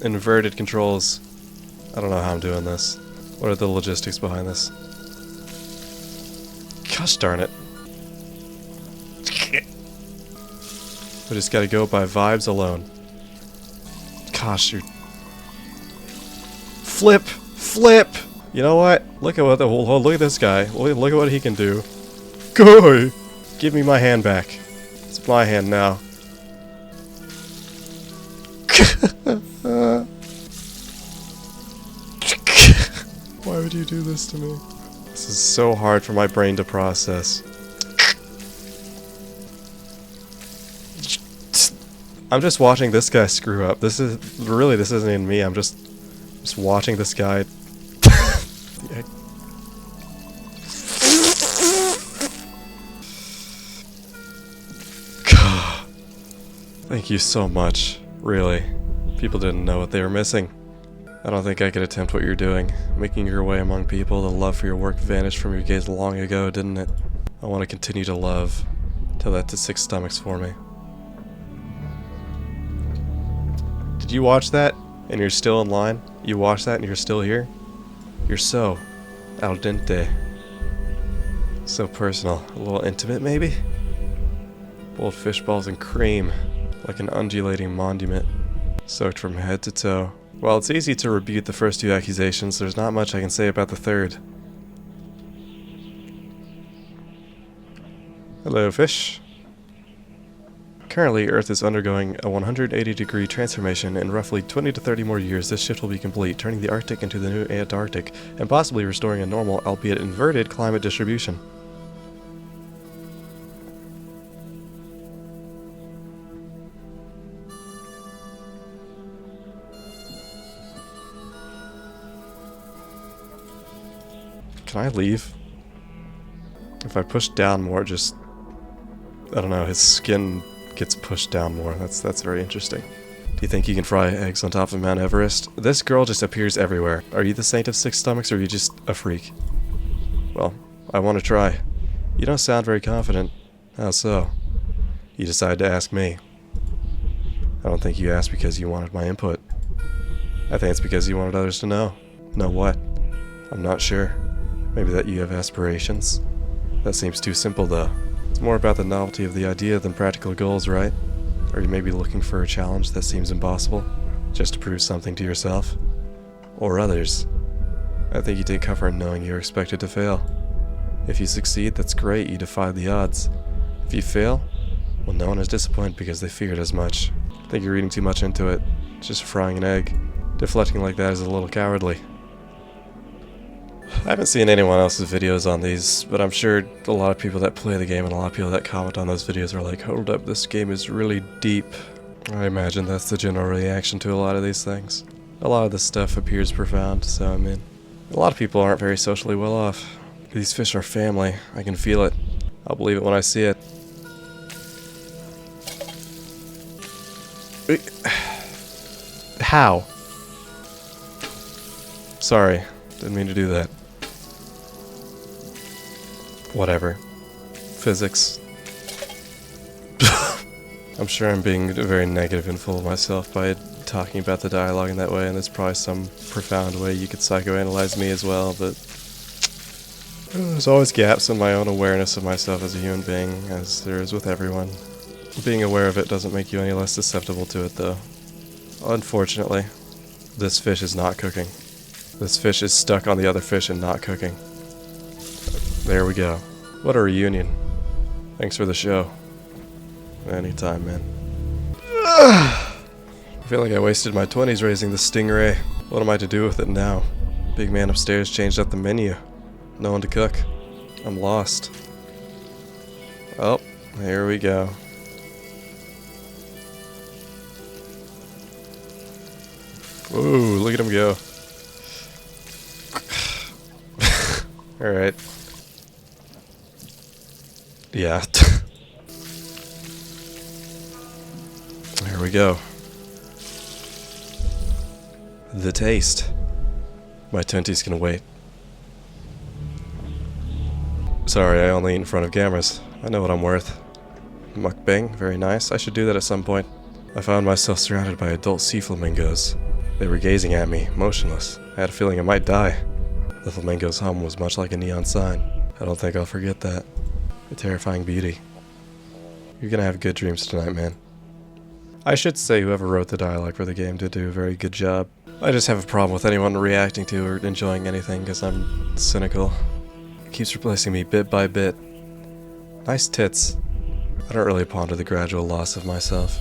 A: inverted controls. I don't know how I'm doing this. What are the logistics behind this? Gosh darn it. I just gotta go by vibes alone. Gosh, you're... Flip! Flip! You know what? Look at what look at this guy. Look at what he can do. Go! Give me my hand back. It's my hand now. Why would you do this to me? This is so hard for my brain to process. I'm just watching this guy screw up. This isn't even me. I'm just watching this guy. Thank you so much. Really. People didn't know what they were missing. I don't think I could attempt what you're doing. Making your way among people, the love for your work vanished from your gaze long ago, didn't it? I want to continue to love. Tell that to 6 stomachs for me. Did you watch that and you're still in line? You watched that and you're still here? You're so al dente. So personal. A little intimate, maybe? Boiled fish balls and cream, like an undulating monument, soaked from head to toe. While it's easy to rebut the first 2 accusations, there's not much I can say about the third. Hello, fish. Currently, Earth is undergoing a 180-degree transformation. In roughly 20 to 30 more years, this shift will be complete, turning the Arctic into the new Antarctic, and possibly restoring a normal, albeit inverted, climate distribution. Can I leave? If I push down more, just... I don't know, his skin gets pushed down more. That's very interesting. Do you think you can fry eggs on top of Mount Everest? This girl just appears everywhere. Are you the saint of 6 stomachs, or are you just a freak? Well, I want to try. You don't sound very confident. How so? You decided to ask me. I don't think you asked because you wanted my input. I think it's because you wanted others to know. Know what? I'm not sure. Maybe that you have aspirations? That seems too simple, though. It's more about the novelty of the idea than practical goals, right? Or you may be looking for a challenge that seems impossible, just to prove something to yourself. Or others. I think you take comfort in knowing you're expected to fail. If you succeed, that's great, you defied the odds. If you fail, well, no one is disappointed because they feared as much. I think you're reading too much into it. It's just frying an egg. Deflecting like that is a little cowardly. I haven't seen anyone else's videos on these, but I'm sure a lot of people that play the game and a lot of people that comment on those videos are like, hold up, this game is really deep. I imagine that's the general reaction to a lot of these things. A lot of this stuff appears profound, so I mean, a lot of people aren't very socially well off. These fish are family. I can feel it. I'll believe it when I see it. How? Sorry, didn't mean to do that. Whatever. Physics. I'm sure I'm being very negative and full of myself by talking about the dialogue in that way, and there's probably some profound way you could psychoanalyze me as well, but there's always gaps in my own awareness of myself as a human being, as there is with everyone. Being aware of it doesn't make you any less susceptible to it, though. Unfortunately, this fish is not cooking. This fish is stuck on the other fish and not cooking. There we go. What a reunion. Thanks for the show. Anytime, man. I feel like I wasted my 20s raising the stingray. What am I to do with it now? Big man upstairs changed up the menu. No one to cook. I'm lost. Oh, here we go. Ooh, look at him go. Alright. Yeah. There we go. The taste. My 20s can wait. Sorry, I only eat in front of cameras. I know what I'm worth. Mukbang, very nice. I should do that at some point. I found myself surrounded by adult sea flamingos. They were gazing at me, motionless. I had a feeling I might die. The flamingo's hum was much like a neon sign. I don't think I'll forget that. A terrifying beauty. You're gonna have good dreams tonight, man. I should say whoever wrote the dialogue for the game did do a very good job. I just have a problem with anyone reacting to or enjoying anything because I'm cynical. It keeps replacing me bit by bit. Nice tits. I don't really ponder the gradual loss of myself.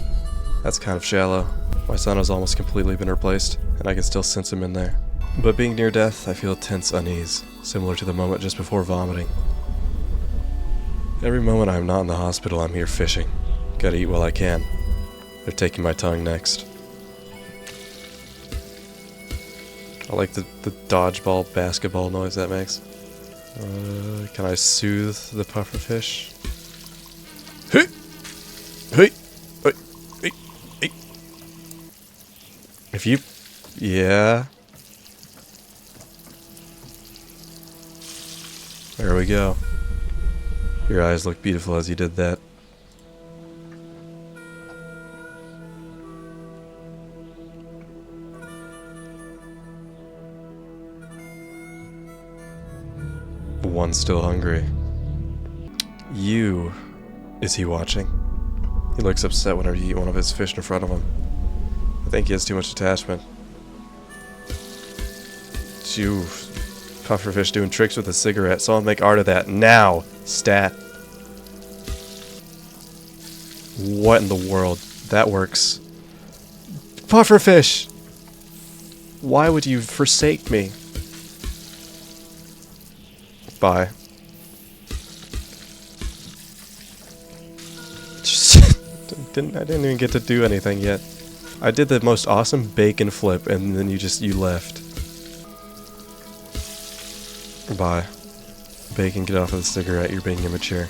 A: That's kind of shallow. My son has almost completely been replaced, and I can still sense him in there. But being near death, I feel tense unease, similar to the moment just before vomiting. Every moment I'm not in the hospital, I'm here fishing. Gotta eat while I can. They're taking my tongue next. I like the dodgeball basketball noise that makes. Can I soothe the pufferfish? Hey! Hey! Hey! Hey! Hey! If you... Yeah... There we go. Your eyes look beautiful as you did that. One still hungry. You... Is he watching? He looks upset whenever you eat one of his fish in front of him. I think he has too much attachment. It's you... Pufferfish doing tricks with a cigarette. Someone make art of that now. Stat. What in the world? That works. Pufferfish! Why would you forsake me? Bye. I didn't even get to do anything yet. I did the most awesome bacon flip and then you left. Bye. Bacon, get off of the cigarette, you're being immature.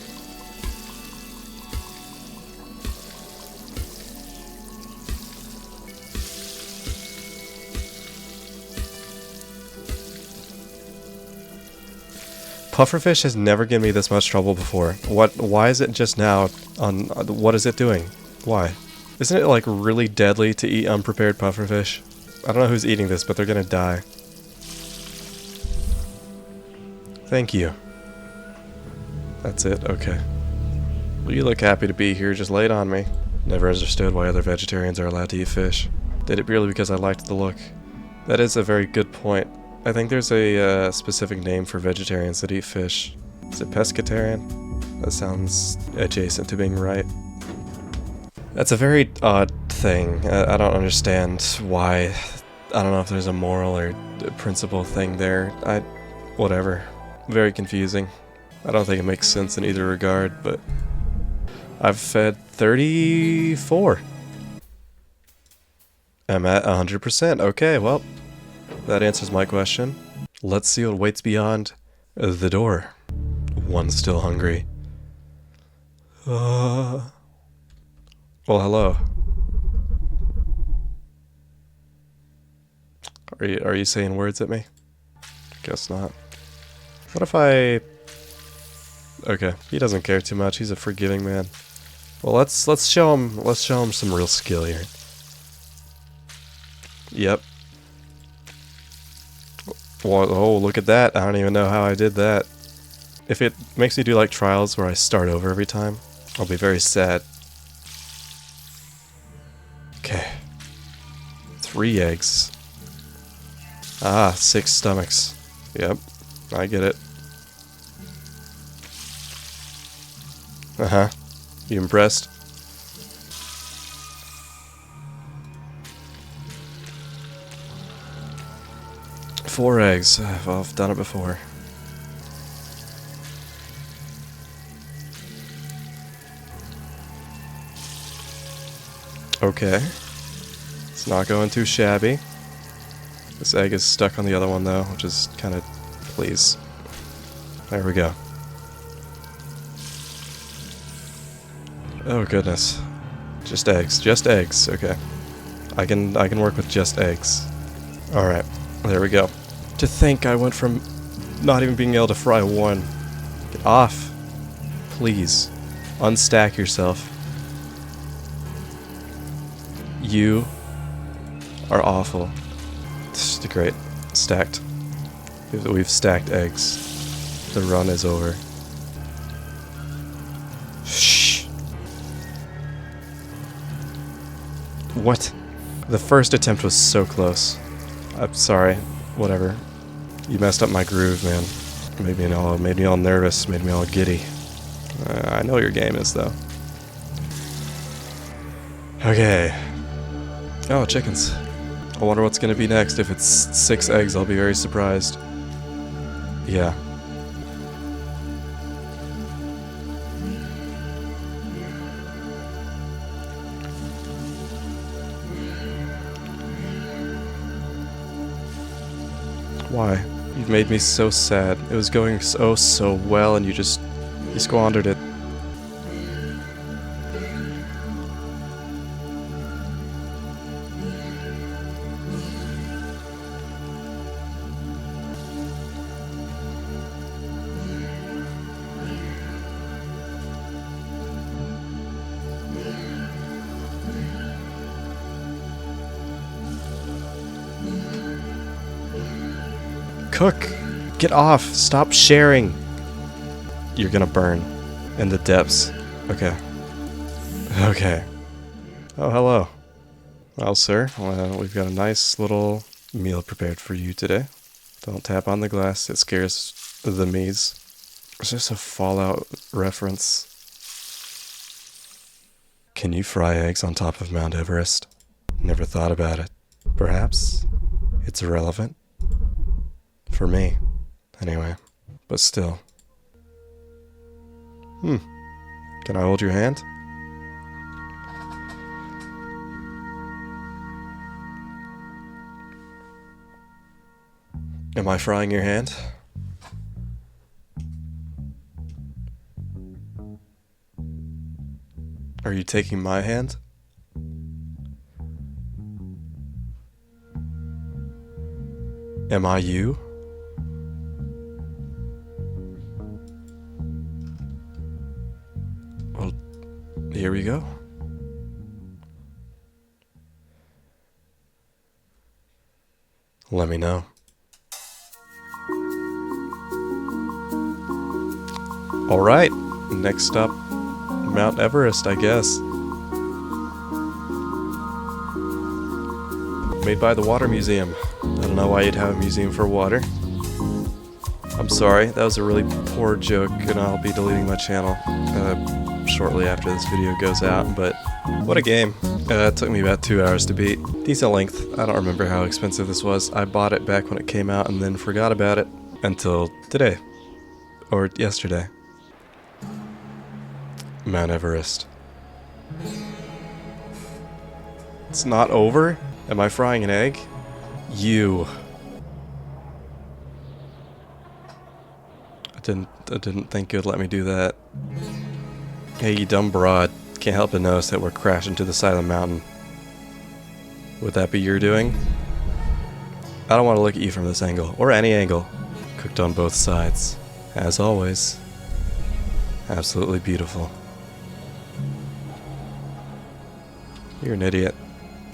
A: Pufferfish has never given me this much trouble before. Why is it just now on... what is it doing? Why? Isn't it like really deadly to eat unprepared pufferfish? I don't know who's eating this, but they're gonna die. Thank you. That's it, okay. Well, you look happy to be here, just lay it on me. Never understood why other vegetarians are allowed to eat fish. Did it purely because I liked the look. That is a very good point. I think there's a specific name for vegetarians that eat fish. Is it pescatarian? That sounds adjacent to being right. That's a very odd thing. I don't understand why. I don't know if there's a moral or principle thing there. Whatever. Very confusing. I don't think it makes sense in either regard, but I've fed 34. I'm at 100%. Okay, well, that answers my question. Let's see what waits beyond the door. One still hungry. Well, hello. Are you saying words at me? Guess not. What if I... Okay, he doesn't care too much. He's a forgiving man. Well, let's show him some real skill here. Yep. Oh, look at that. I don't even know how I did that. If it makes me do like trials where I start over every time, I'll be very sad. Okay. 3 eggs. Ah, 6 stomachs. Yep. I get it. Uh-huh. You impressed? Four eggs. Well, I've done it before. Okay. It's not going too shabby. This egg is stuck on the other one though, which is kind of... Please. There we go. Oh goodness. Just eggs. Just eggs. Okay. I can work with just eggs. Alright. There we go. To think I went from not even being able to fry one. Get off. Please. Unstack yourself. You are awful. This is great. Stacked. We've stacked eggs. The run is over. Shh. What? The first attempt was so close. I'm sorry. Whatever. You messed up my groove, man. Made me all nervous. Made me all giddy. I know what your game is, though. Okay. Oh, chickens. I wonder what's gonna be next. If it's 6 eggs, I'll be very surprised. Yeah. Why? You've made me so sad. It was going so well and you squandered it. Cook! Get off! Stop sharing! You're gonna burn. In the depths. Okay. Okay. Oh, hello. Well, sir, we've got a nice little meal prepared for you today. Don't tap on the glass, it scares the me's. Is this a Fallout reference? Can you fry eggs on top of Mount Everest? Never thought about it. Perhaps it's irrelevant. For me, anyway. But still. Can I hold your hand? Am I frying your hand? Are you taking my hand? Am I you? Well, here we go. Let me know. Alright, next up, Mount Everest, I guess. Made by the Water Museum. I don't know why you'd have a museum for water. I'm sorry, that was a really poor joke, and I'll be deleting my channel shortly after this video goes out, but what a game. It took me about 2 hours to beat. Decent length. I don't remember how expensive this was. I bought it back when it came out and then forgot about it until today. Or yesterday. Mount Everest. It's not over? Am I frying an egg? You. I didn't think you'd let me do that. Hey, you dumb broad. Can't help but notice that we're crashing to the side of the mountain. Would that be your doing? I don't want to look at you from this angle, or any angle. Cooked on both sides. As always. Absolutely beautiful. You're an idiot.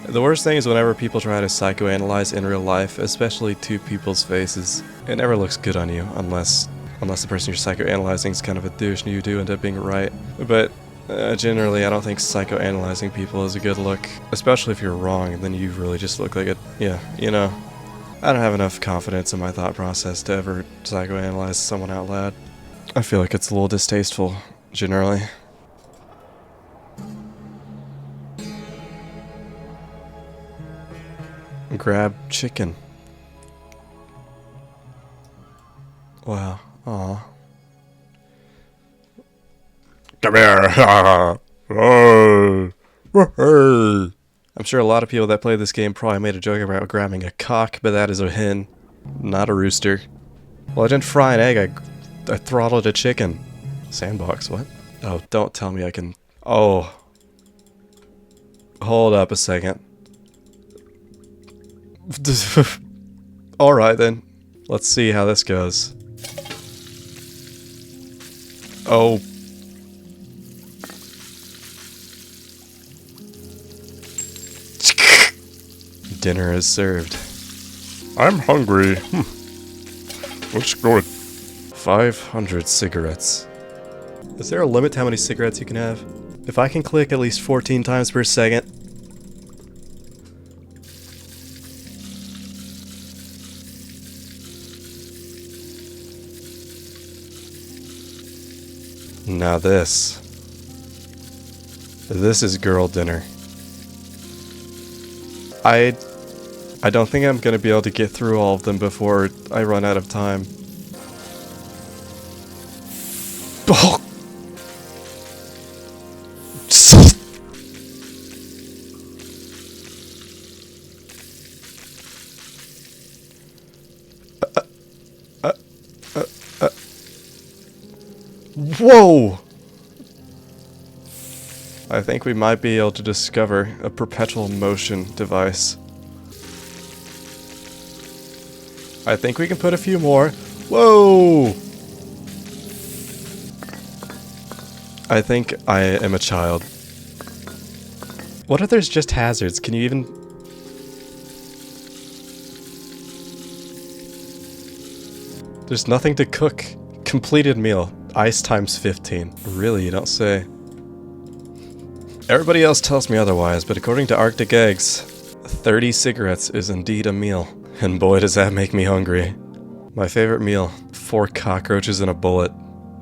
A: The worst thing is whenever people try to psychoanalyze in real life, especially two people's faces, it never looks good on you, unless the person you're psychoanalyzing is kind of a douche and you do end up being right. But generally, I don't think psychoanalyzing people is a good look, especially if you're wrong, and then you really just look like yeah, you know. I don't have enough confidence in my thought process to ever psychoanalyze someone out loud. I feel like it's a little distasteful, generally. Grab chicken. Wow. Aw. Come here. I'm sure a lot of people that play this game probably made a joke about grabbing a cock, but that is a hen, not a rooster. Well, I didn't fry an egg, I throttled a chicken. Sandbox, what? Oh, don't tell me I can... Oh. Hold up a second. Alright then. Let's see how this goes. Oh. Dinner is served. I'm hungry. Looks good. 500 cigarettes. Is there a limit to how many cigarettes you can have? If I can click at least 14 times per second. Now this is girl dinner. I I don't think I'm gonna be able to get through all of them before I run out of time. Oh! Whoa! I think we might be able to discover a perpetual motion device. I think we can put a few more. Whoa! I think I am a child. What if there's just hazards? Can you even... There's nothing to cook. Completed meal. Ice times 15. Really, you don't say. Everybody else tells me otherwise, but according to Arctic Eggs, 30 cigarettes is indeed a meal. And boy, does that make me hungry. My favorite meal, 4 cockroaches and a bullet.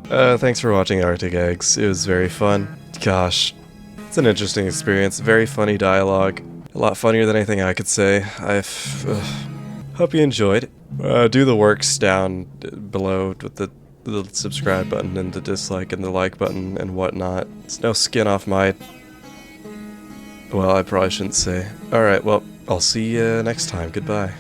A: Thanks for watching Arctic Eggs. It was very fun. Gosh, it's an interesting experience. Very funny dialogue. A lot funnier than anything I could say. Hope you enjoyed. Do the works down below with the subscribe button and the dislike and the like button and whatnot. It's no skin off my... Well, I probably shouldn't say. Alright, well, I'll see you next time. Goodbye.